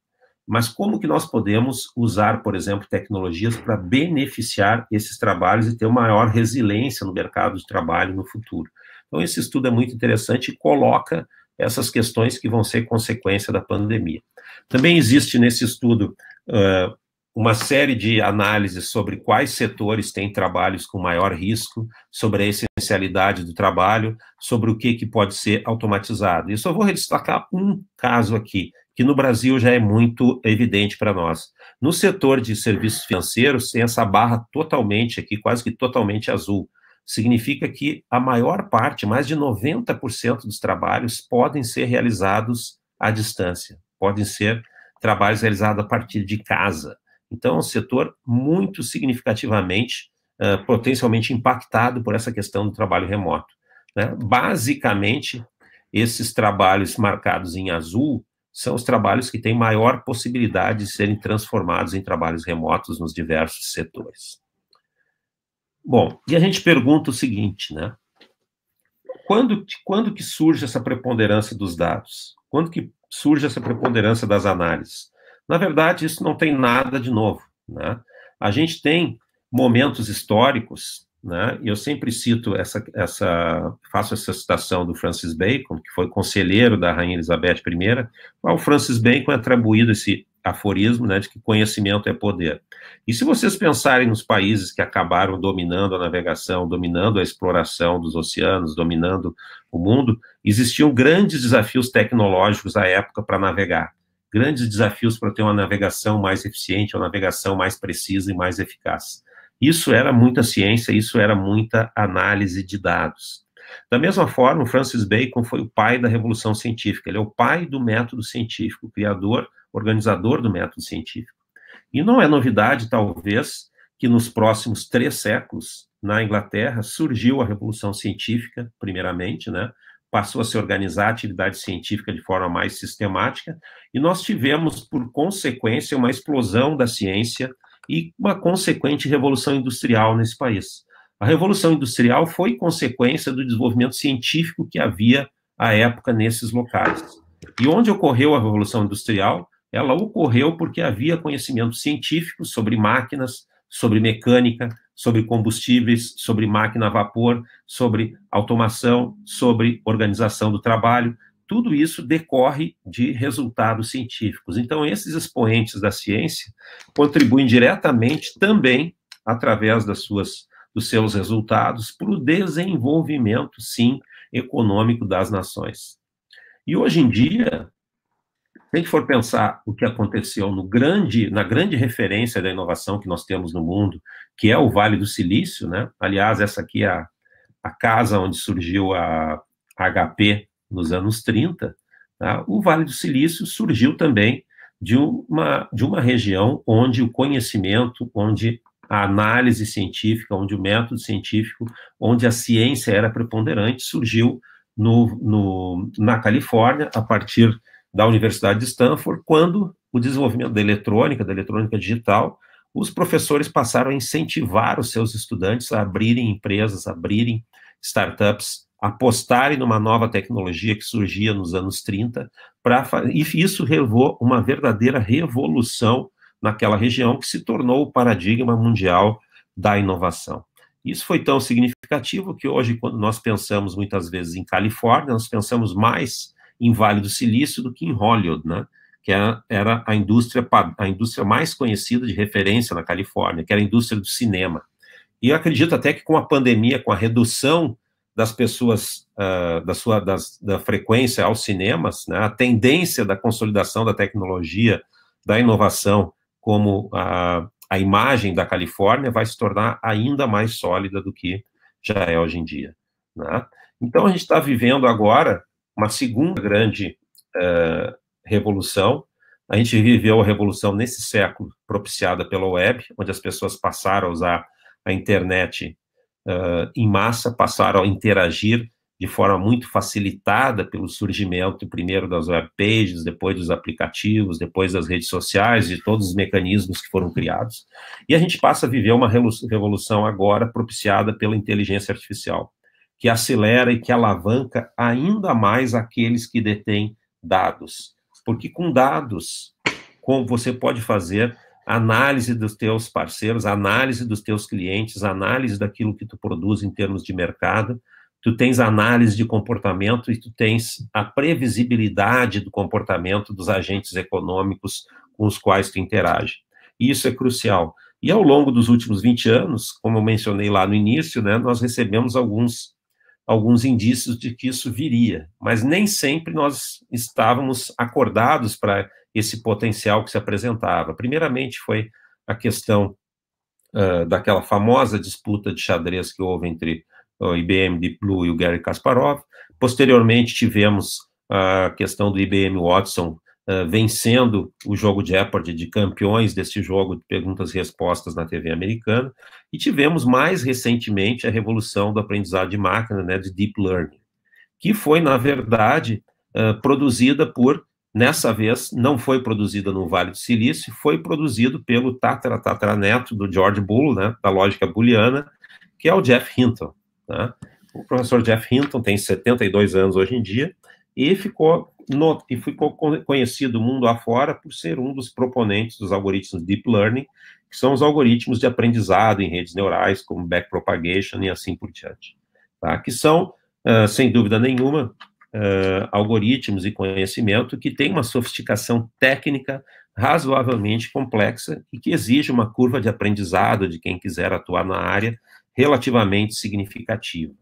Mas como que nós podemos usar, por exemplo, tecnologias para beneficiar esses trabalhos e ter uma maior resiliência no mercado de trabalho no futuro? Então, esse estudo é muito interessante e coloca essas questões que vão ser consequência da pandemia. Também existe nesse estudo uma série de análises sobre quais setores têm trabalhos com maior risco, sobre a essencialidade do trabalho, sobre o que pode ser automatizado. E só vou destacar um caso aqui, que no Brasil já é muito evidente para nós. No setor de serviços financeiros, tem essa barra totalmente aqui, quase que totalmente azul. Significa que a maior parte, mais de 90% dos trabalhos podem ser realizados à distância, podem ser trabalhos realizados a partir de casa. Então, é um setor muito significativamente, potencialmente impactado por essa questão do trabalho remoto, né? Basicamente, esses trabalhos marcados em azul são os trabalhos que têm maior possibilidade de serem transformados em trabalhos remotos nos diversos setores. Bom, e a gente pergunta o seguinte, né? Quando que surge essa preponderância dos dados? Quando que surge essa preponderância das análises? Na verdade, isso não tem nada de novo, né? A gente tem momentos históricos, né? Eu sempre cito faço essa citação do Francis Bacon, que foi conselheiro da Rainha Elizabeth I. Ao Francis Bacon é atribuído esse aforismo, né, de que conhecimento é poder. E se vocês pensarem nos países que acabaram dominando a navegação, dominando a exploração dos oceanos, dominando o mundo, existiam grandes desafios tecnológicos à época para navegar, grandes desafios para ter uma navegação mais eficiente, uma navegação mais precisa e mais eficaz. Isso era muita ciência, isso era muita análise de dados. Da mesma forma, o Francis Bacon foi o pai da Revolução Científica, ele é o pai do método científico, o criador, organizador do método científico. E não é novidade, talvez, que nos próximos 3 séculos, na Inglaterra, surgiu a Revolução Científica, primeiramente, né? Passou a se organizar a atividade científica de forma mais sistemática, e nós tivemos, por consequência, uma explosão da ciência e uma consequente revolução industrial nesse país. A Revolução Industrial foi consequência do desenvolvimento científico que havia à época nesses locais. E onde ocorreu a Revolução Industrial, ela ocorreu porque havia conhecimento científico sobre máquinas, sobre mecânica, sobre combustíveis, sobre máquina a vapor, sobre automação, sobre organização do trabalho. Tudo isso decorre de resultados científicos. Então, esses expoentes da ciência contribuem diretamente também, através dos seus resultados, para o desenvolvimento, sim, econômico das nações. E hoje em dia, se a gente for pensar o que aconteceu na grande referência da inovação que nós temos no mundo, que é o Vale do Silício, né? Aliás, essa aqui é a casa onde surgiu a HP nos anos 30, tá? O Vale do Silício surgiu também de uma região onde o conhecimento, onde a análise científica, onde o método científico, onde a ciência era preponderante, surgiu na Califórnia, a partir da Universidade de Stanford, quando o desenvolvimento da eletrônica digital, os professores passaram a incentivar os seus estudantes a abrirem empresas, abrirem startups, apostarem numa nova tecnologia que surgia nos anos 30, e isso levou uma verdadeira revolução naquela região, que se tornou o paradigma mundial da inovação. Isso foi tão significativo que hoje, quando nós pensamos muitas vezes em Califórnia, nós pensamos mais em Vale do Silício do que em Hollywood, né? Que era a indústria mais conhecida de referência na Califórnia, que era a indústria do cinema. E eu acredito até que com a pandemia, com a redução das pessoas, da frequência aos cinemas, né, a tendência da consolidação da tecnologia, da inovação, como a imagem da Califórnia vai se tornar ainda mais sólida do que já é hoje em dia, né? Então, a gente está vivendo agora uma segunda grande revolução. A gente viveu a revolução nesse século, propiciada pela web, onde as pessoas passaram a usar a internet em massa, passaram a interagir de forma muito facilitada pelo surgimento, primeiro das web pages, depois dos aplicativos, depois das redes sociais, de todos os mecanismos que foram criados. E a gente passa a viver uma revolução agora propiciada pela inteligência artificial, que acelera e que alavanca ainda mais aqueles que detêm dados. Porque com dados, como você pode fazer análise dos teus parceiros, análise dos teus clientes, análise daquilo que tu produz em termos de mercado, tu tens análise de comportamento e tu tens a previsibilidade do comportamento dos agentes econômicos com os quais tu interage. E isso é crucial. E ao longo dos últimos 20 anos, como eu mencionei lá no início, né, nós recebemos alguns indícios de que isso viria, mas nem sempre nós estávamos acordados para esse potencial que se apresentava. Primeiramente foi a questão daquela famosa disputa de xadrez que houve entre o IBM Deep Blue e o Garry Kasparov. Posteriormente tivemos a questão do IBM Watson vencendo o jogo Jeopardy, de campeões desse jogo de perguntas e respostas na TV americana, e tivemos mais recentemente a revolução do aprendizado de máquina, né, de Deep Learning, que foi, na verdade, produzida nessa vez, não foi produzida no Vale do Silício, foi produzido pelo tataraneto do George Boole, né, da lógica booleana, que é o Geoff Hinton, né? O professor Geoff Hinton tem 72 anos hoje em dia, e ficou conhecido mundo afora por ser um dos proponentes dos algoritmos Deep Learning, que são os algoritmos de aprendizado em redes neurais, como backpropagation e assim por diante, tá? Que são, sem dúvida nenhuma, algoritmos e conhecimento que têm uma sofisticação técnica razoavelmente complexa e que exige uma curva de aprendizado de quem quiser atuar na área relativamente significativa.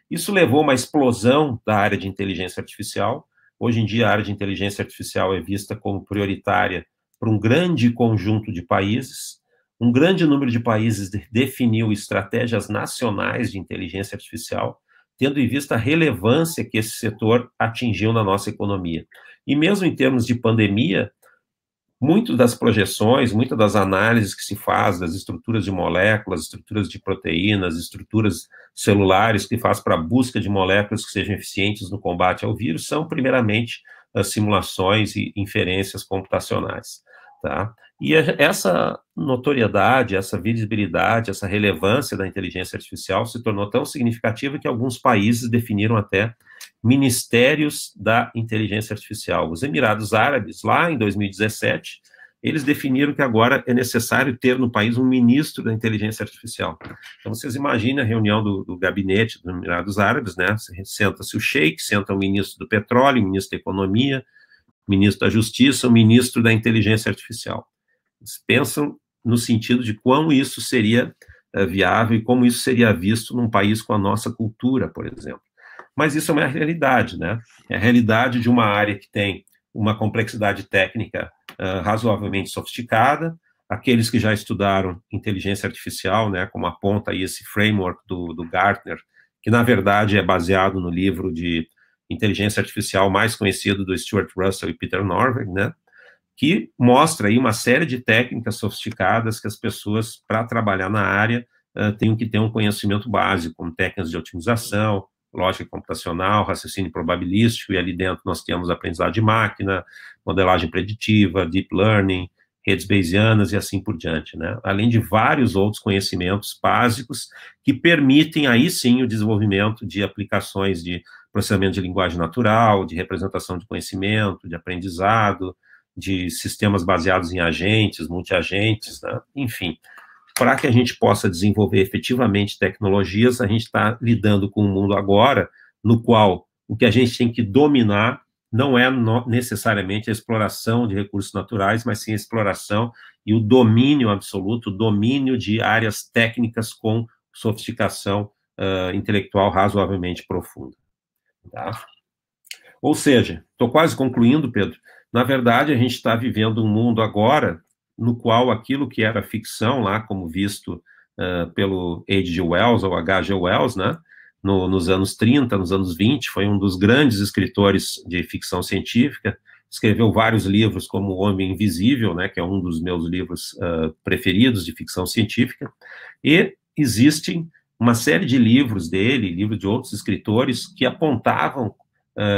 Isso levou a uma explosão da área de inteligência artificial. Hoje em dia, a área de inteligência artificial é vista como prioritária para um grande conjunto de países. Um grande número de países definiu estratégias nacionais de inteligência artificial, tendo em vista a relevância que esse setor atingiu na nossa economia. E mesmo em termos de pandemia, Muitas das projeções, muitas das análises que se faz das estruturas de moléculas, estruturas de proteínas, estruturas celulares que faz para a busca de moléculas que sejam eficientes no combate ao vírus, são primeiramente as simulações e inferências computacionais, tá? E essa notoriedade, essa visibilidade, essa relevância da inteligência artificial se tornou tão significativa que alguns países definiram até ministérios da inteligência artificial. Os Emirados Árabes, lá em 2017, eles definiram que agora é necessário ter no país um ministro da inteligência artificial. Então, vocês imaginem a reunião do gabinete dos Emirados Árabes, né? Senta-se o sheik, senta o ministro do petróleo, o ministro da economia, o ministro da justiça, o ministro da inteligência artificial. Eles pensam no sentido de como isso seria viável e como isso seria visto num país com a nossa cultura, por exemplo. Mas isso é uma realidade, né? É a realidade de uma área que tem uma complexidade técnica razoavelmente sofisticada. Aqueles que já estudaram inteligência artificial, né, como aponta aí esse framework do Gartner, que na verdade é baseado no livro de inteligência artificial mais conhecido do Stuart Russell e Peter Norvig, né, que mostra aí uma série de técnicas sofisticadas que as pessoas, para trabalhar na área, têm que ter um conhecimento básico, como técnicas de otimização, lógica computacional, raciocínio probabilístico, e ali dentro nós temos aprendizado de máquina, modelagem preditiva, deep learning, redes bayesianas e assim por diante, né? Além de vários outros conhecimentos básicos que permitem aí sim o desenvolvimento de aplicações de processamento de linguagem natural, de representação de conhecimento, de aprendizado, de sistemas baseados em agentes, multiagentes, né? Enfim, para que a gente possa desenvolver efetivamente tecnologias, a gente está lidando com um mundo agora no qual o que a gente tem que dominar não é necessariamente a exploração de recursos naturais, mas sim a exploração e o domínio absoluto, o domínio de áreas técnicas com sofisticação intelectual razoavelmente profunda. Tá? Ou seja, estou quase concluindo, Pedro, na verdade a gente está vivendo um mundo agora no qual aquilo que era ficção lá, como visto pelo H.G. Wells, ou H.G. Wells, né, nos anos 30, nos anos 20, foi um dos grandes escritores de ficção científica, escreveu vários livros como O Homem Invisível, né, que é um dos meus livros preferidos de ficção científica, e existem uma série de livros dele, livros de outros escritores, que apontavam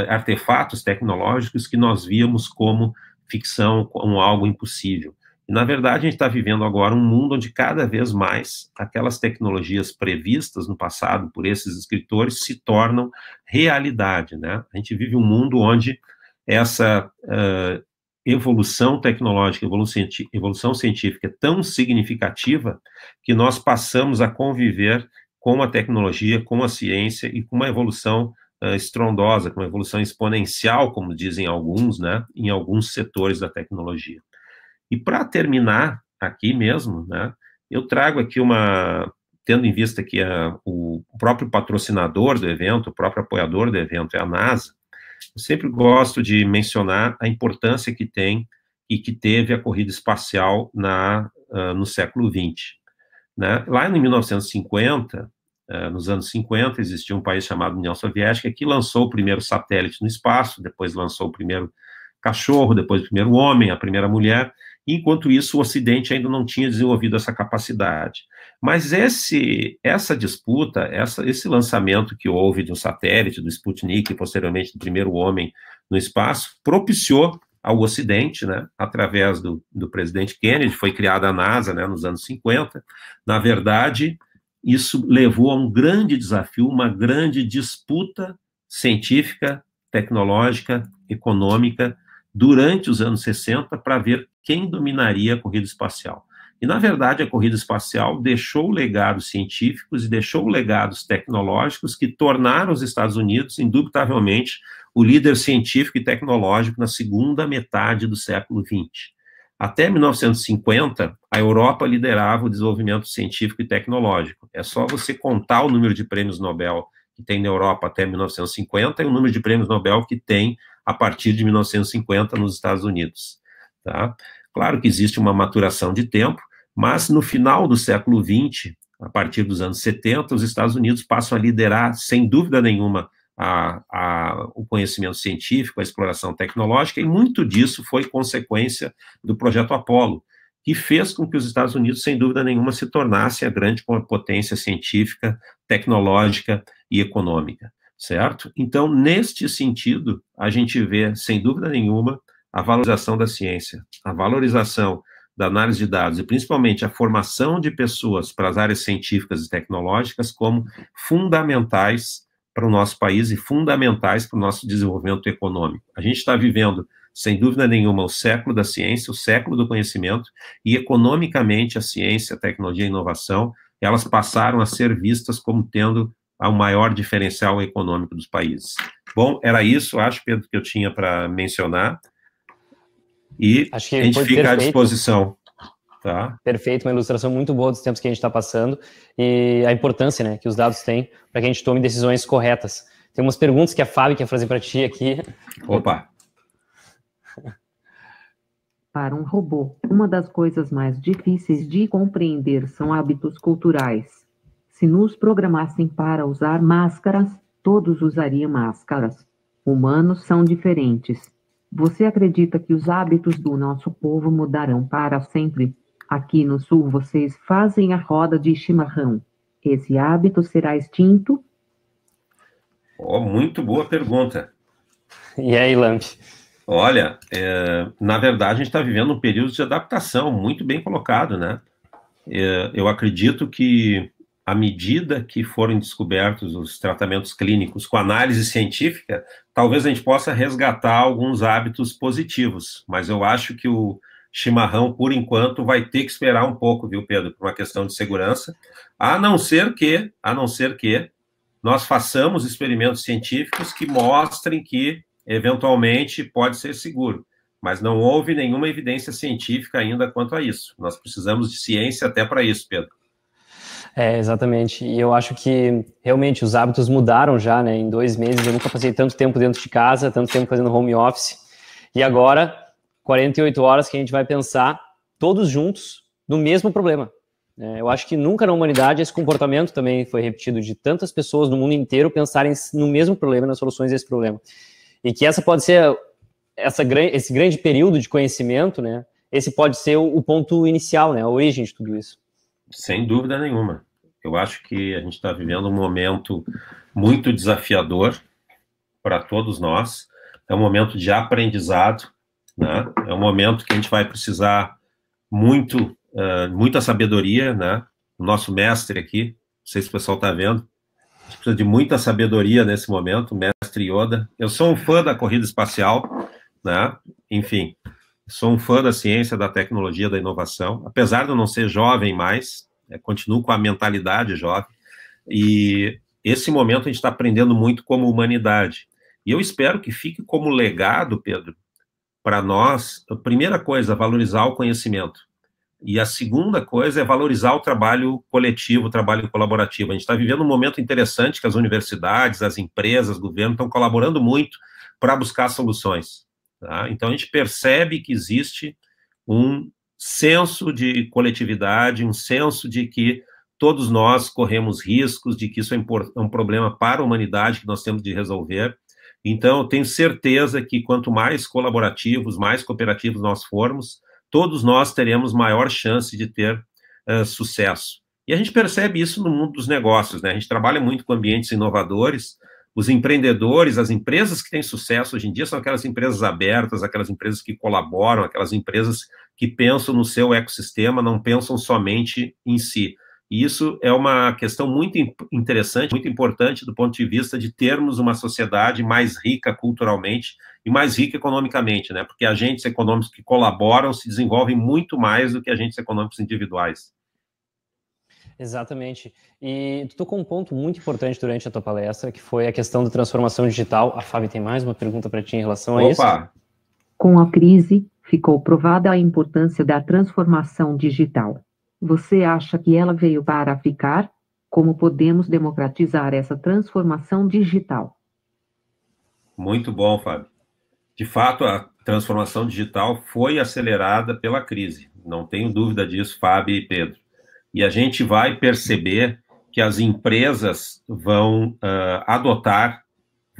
artefatos tecnológicos que nós víamos como ficção, como algo impossível. E, na verdade, a gente está vivendo agora um mundo onde cada vez mais aquelas tecnologias previstas no passado por esses escritores se tornam realidade, né? A gente vive um mundo onde essa evolução tecnológica, evolução científica é tão significativa que nós passamos a conviver com a tecnologia, com a ciência e com uma evolução estrondosa, com uma evolução exponencial, como dizem alguns, né, em alguns setores da tecnologia. E para terminar aqui mesmo, né, eu trago aqui tendo em vista que o próprio patrocinador do evento, o próprio apoiador do evento é a NASA, eu sempre gosto de mencionar a importância que tem e que teve a corrida espacial no século XX. Né? Lá em 1950, nos anos 50, existia um país chamado União Soviética que lançou o primeiro satélite no espaço, depois lançou o primeiro cachorro, depois o primeiro homem, a primeira mulher. Enquanto isso, o Ocidente ainda não tinha desenvolvido essa capacidade. Mas essa disputa, esse lançamento que houve de um satélite, do Sputnik, e posteriormente do primeiro homem no espaço, propiciou ao Ocidente, né, através do presidente Kennedy, foi criada a NASA, né, nos anos 50. Na verdade, isso levou a um grande desafio, uma grande disputa científica, tecnológica, econômica, durante os anos 60, para ver quem dominaria a corrida espacial. E, na verdade, a corrida espacial deixou legados científicos e deixou legados tecnológicos que tornaram os Estados Unidos, indubitavelmente, o líder científico e tecnológico na segunda metade do século XX. Até 1950, a Europa liderava o desenvolvimento científico e tecnológico. É só você contar o número de prêmios Nobel que tem na Europa até 1950 e o número de prêmios Nobel que tem a partir de 1950 nos Estados Unidos. Tá? Claro que existe uma maturação de tempo, mas no final do século XX, a partir dos anos 70, os Estados Unidos passam a liderar, sem dúvida nenhuma, o conhecimento científico, a exploração tecnológica, e muito disso foi consequência do projeto Apollo, que fez com que os Estados Unidos, sem dúvida nenhuma, se tornasse a grande potência científica, tecnológica e econômica, certo? Então, neste sentido, a gente vê, sem dúvida nenhuma, a valorização da ciência, a valorização da análise de dados e, principalmente, a formação de pessoas para as áreas científicas e tecnológicas como fundamentais para o nosso país e fundamentais para o nosso desenvolvimento econômico. A gente está vivendo, sem dúvida nenhuma, o século da ciência, o século do conhecimento, e economicamente a ciência, a tecnologia e a inovação, elas passaram a ser vistas como tendo o maior diferencial econômico dos países. Bom, era isso, acho, Pedro, que eu tinha para mencionar, e a gente fica à disposição. Tá. Perfeito, uma ilustração muito boa dos tempos que a gente está passando e a importância, né, que os dados têm para que a gente tome decisões corretas. Tem umas perguntas que a Fábio quer fazer para ti aqui. Opa! Para um robô, uma das coisas mais difíceis de compreender são hábitos culturais. Se nos programassem para usar máscaras, todos usariam máscaras. Humanos são diferentes. Você acredita que os hábitos do nosso povo mudarão para sempre? Aqui no sul, vocês fazem a roda de chimarrão. Esse hábito será extinto? Muito boa pergunta. E aí, Lamp? Olha, na verdade, a gente está vivendo um período de adaptação muito bem colocado, né? Eu acredito que, à medida que forem descobertos os tratamentos clínicos com análise científica, talvez a gente possa resgatar alguns hábitos positivos, mas eu acho que o chimarrão, por enquanto, vai ter que esperar um pouco, viu, Pedro, por uma questão de segurança, a não ser que nós façamos experimentos científicos que mostrem que, eventualmente, pode ser seguro, mas não houve nenhuma evidência científica ainda quanto a isso. Nós precisamos de ciência até para isso, Pedro. Exatamente, e eu acho que realmente os hábitos mudaram já, né, em 2 meses, eu nunca passei tanto tempo dentro de casa, tanto tempo fazendo home office, e agora 48 horas que a gente vai pensar todos juntos no mesmo problema. Eu acho que nunca na humanidade esse comportamento também foi repetido de tantas pessoas no mundo inteiro pensarem no mesmo problema, nas soluções desse problema. E que essa pode ser, esse grande período de conhecimento, né? Esse pode ser o ponto inicial, né? A origem de tudo isso. Sem dúvida nenhuma. Eu acho que a gente está vivendo um momento muito desafiador para todos nós. É um momento de aprendizado, né? É um momento que a gente vai precisar muita sabedoria, né? O nosso mestre aqui, não sei se o pessoal está vendo, a gente precisa de muita sabedoria nesse momento, o mestre Yoda. Eu sou um fã da corrida espacial, né? Enfim, sou um fã da ciência, da tecnologia, da inovação, apesar de eu não ser jovem mais, continuo com a mentalidade jovem, e esse momento a gente está aprendendo muito como humanidade. E eu espero que fique como legado, Pedro, para nós, a primeira coisa, valorizar o conhecimento. E a segunda coisa é valorizar o trabalho coletivo, o trabalho colaborativo. A gente está vivendo um momento interessante que as universidades, as empresas, o governo estão colaborando muito para buscar soluções. Tá? Então, a gente percebe que existe um senso de coletividade, um senso de que todos nós corremos riscos, de que isso é um problema para a humanidade que nós temos de resolver. Então, eu tenho certeza que quanto mais colaborativos, mais cooperativos nós formos, todos nós teremos maior chance de ter sucesso. E a gente percebe isso no mundo dos negócios, né? A gente trabalha muito com ambientes inovadores, os empreendedores, as empresas que têm sucesso hoje em dia são aquelas empresas abertas, aquelas empresas que colaboram, aquelas empresas que pensam no seu ecossistema, não pensam somente em si. E isso é uma questão muito interessante, muito importante do ponto de vista de termos uma sociedade mais rica culturalmente e mais rica economicamente, né? Porque agentes econômicos que colaboram se desenvolvem muito mais do que agentes econômicos individuais. Exatamente. E tu tocou um ponto muito importante durante a tua palestra, que foi a questão da transformação digital. A Fábio tem mais uma pergunta para ti em relação a isso. Com a crise, ficou provada a importância da transformação digital. Você acha que ela veio para ficar? Como podemos democratizar essa transformação digital? Muito bom, Fábio. De fato, a transformação digital foi acelerada pela crise. Não tenho dúvida disso, Fábio e Pedro. E a gente vai perceber que as empresas vão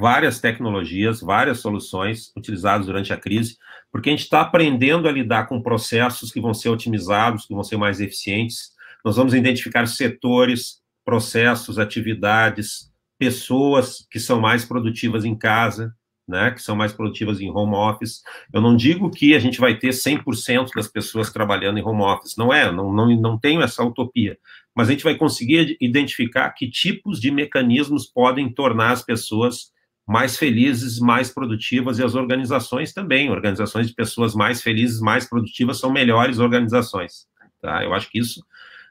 várias tecnologias, várias soluções utilizadas durante a crise, porque a gente está aprendendo a lidar com processos que vão ser otimizados, que vão ser mais eficientes. Nós vamos identificar setores, processos, atividades, pessoas que são mais produtivas em casa, né, que são mais produtivas em home office. Eu não digo que a gente vai ter 100% das pessoas trabalhando em home office, não tenho essa utopia, mas a gente vai conseguir identificar que tipos de mecanismos podem tornar as pessoas mais felizes, mais produtivas, e as organizações também. Organizações de pessoas mais felizes, mais produtivas, são melhores organizações. Tá? Eu acho que isso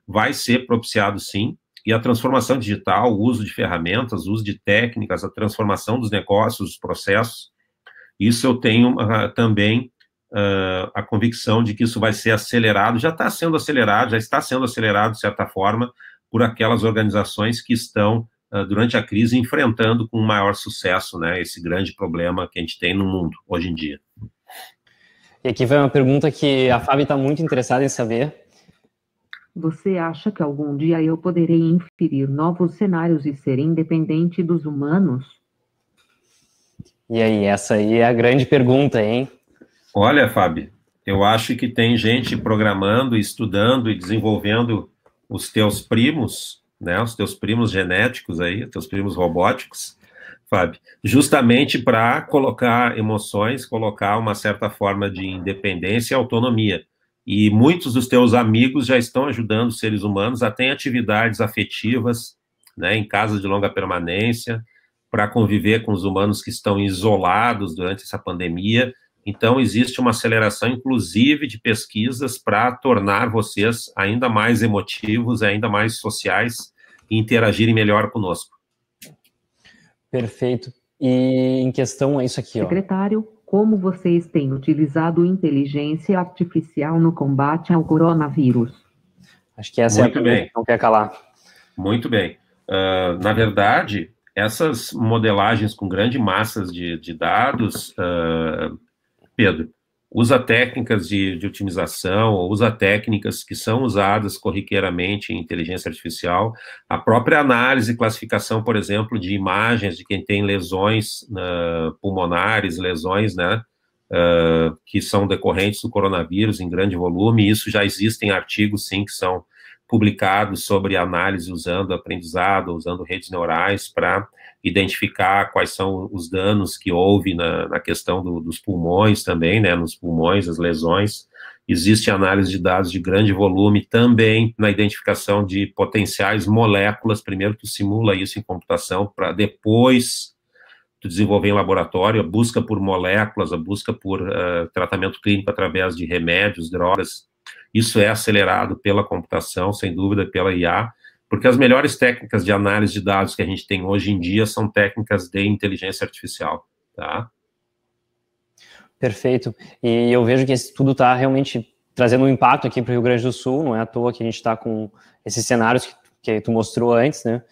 vai ser propiciado, sim, e a transformação digital, o uso de ferramentas, o uso de técnicas, a transformação dos negócios, dos processos, isso eu tenho também a convicção de que isso vai ser acelerado, já está sendo acelerado, de certa forma, por aquelas organizações que estão, durante a crise, enfrentando com maior sucesso, né, esse grande problema que a gente tem no mundo, hoje em dia. E aqui vai uma pergunta que a Fábio está muito interessada em saber. Você acha que algum dia eu poderei inferir novos cenários e ser independente dos humanos? E aí, essa aí é a grande pergunta, hein? Olha, Fábio, eu acho que tem gente programando, estudando e desenvolvendo os teus primos, né, os teus primos genéticos aí, os teus primos robóticos, Fábio, justamente para colocar emoções, colocar uma certa forma de independência e autonomia. E muitos dos teus amigos já estão ajudando os seres humanos a ter atividades afetivas, né, em casas de longa permanência, para conviver com os humanos que estão isolados durante essa pandemia. Então, existe uma aceleração, inclusive, de pesquisas para tornar vocês ainda mais emotivos, ainda mais sociais e interagirem melhor conosco. Perfeito. E em questão a isso aqui, ó. Secretário, como vocês têm utilizado inteligência artificial no combate ao coronavírus? Acho que essa é a pergunta que não quer calar. Muito bem. Na verdade, essas modelagens com grandes massas de dados, Pedro, usa técnicas de otimização, usa técnicas que são usadas corriqueiramente em inteligência artificial, a própria análise e classificação, por exemplo, de imagens de quem tem lesões pulmonares, lesões, né, que são decorrentes do coronavírus em grande volume. Isso já existem artigos, sim, que são publicados sobre análise usando aprendizado, usando redes neurais para identificar quais são os danos que houve na questão dos pulmões também, né, nos pulmões, as lesões. Existe análise de dados de grande volume também na identificação de potenciais moléculas. Primeiro tu simula isso em computação, para depois tu desenvolver em laboratório, a busca por moléculas, a busca por tratamento clínico através de remédios, drogas. Isso é acelerado pela computação, sem dúvida, pela IA, porque as melhores técnicas de análise de dados que a gente tem hoje em dia são técnicas de inteligência artificial, tá? Perfeito. E eu vejo que esse estudo está realmente trazendo um impacto aqui para o Rio Grande do Sul, não é à toa que a gente está com esses cenários que tu mostrou antes, né?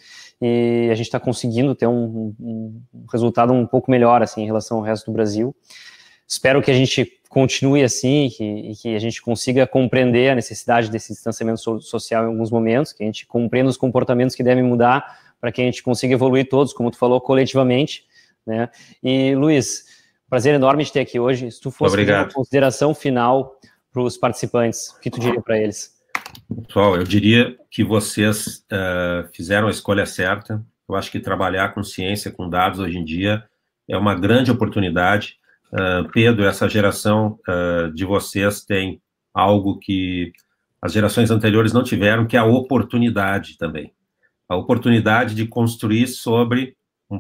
E a gente está conseguindo ter um resultado um pouco melhor, assim, em relação ao resto do Brasil. Espero que a gente continue assim e que a gente consiga compreender a necessidade desse distanciamento social em alguns momentos, que a gente compreenda os comportamentos que devem mudar para que a gente consiga evoluir todos, como tu falou, coletivamente, né? E, Luiz, prazer enorme de ter aqui hoje. Se tu fosse fazer uma consideração final para os participantes, o que tu diria para eles? Pessoal, eu diria que vocês fizeram a escolha certa. Eu acho que trabalhar com ciência, com dados hoje em dia é uma grande oportunidade. Pedro, essa geração de vocês tem algo que as gerações anteriores não tiveram, que é a oportunidade também. A oportunidade de construir sobre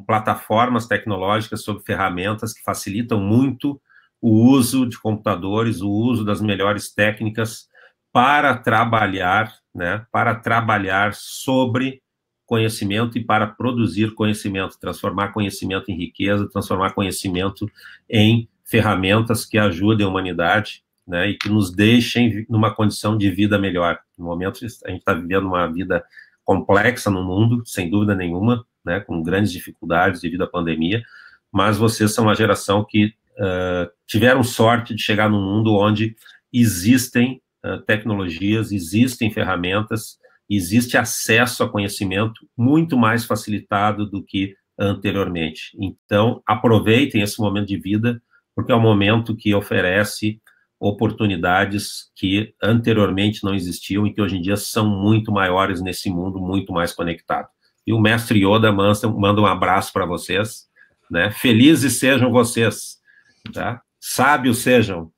plataformas tecnológicas, sobre ferramentas que facilitam muito o uso de computadores, o uso das melhores técnicas para trabalhar, né, para trabalhar sobre conhecimento e para produzir conhecimento, transformar conhecimento em riqueza, transformar conhecimento em ferramentas que ajudem a humanidade, né, e que nos deixem numa condição de vida melhor. No momento, a gente está vivendo uma vida complexa no mundo, sem dúvida nenhuma, né, com grandes dificuldades devido à pandemia, mas vocês são uma geração que tiveram sorte de chegar num mundo onde existem tecnologias, existem ferramentas, existe acesso a conhecimento muito mais facilitado do que anteriormente. Então, aproveitem esse momento de vida, porque é um momento que oferece oportunidades que anteriormente não existiam e que hoje em dia são muito maiores nesse mundo, muito mais conectado. E o mestre Yoda manda um abraço para vocês, né? Felizes sejam vocês, tá? Sábios sejam.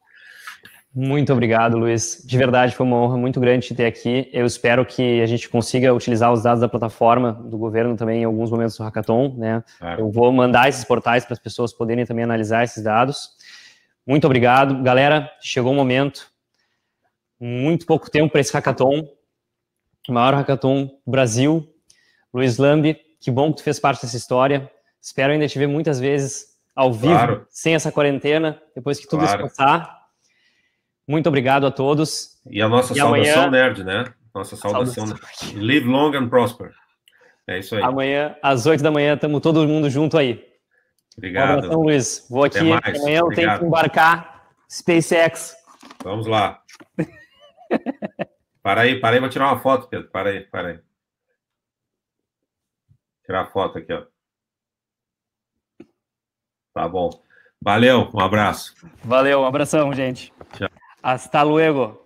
Muito obrigado, Luiz. De verdade, foi uma honra muito grande te ter aqui. Eu espero que a gente consiga utilizar os dados da plataforma do governo também em alguns momentos do Hackathon, né? Claro. Eu vou mandar esses portais para as pessoas poderem também analisar esses dados. Muito obrigado. Galera, chegou o momento. Muito pouco tempo para esse Hackathon. O maior Hackathon do Brasil. Luiz Lambi, que bom que tu fez parte dessa história. Espero ainda te ver muitas vezes ao vivo, claro, sem essa quarentena, depois que tudo isso passar. Muito obrigado a todos. E a nossa saudação amanhã, nerd, né? Nossa saudação. Live long and prosper. É isso aí. Amanhã, às 8 da manhã, estamos todo mundo junto aí. Obrigado. Um abração, Luiz. Vou aqui. Amanhã eu tenho que embarcar SpaceX. Vamos lá. Para aí, vou tirar uma foto, Pedro. Para aí. Tirar a foto aqui, ó. Tá bom. Valeu, um abraço. Valeu, um abração, gente. Tchau. Hasta luego.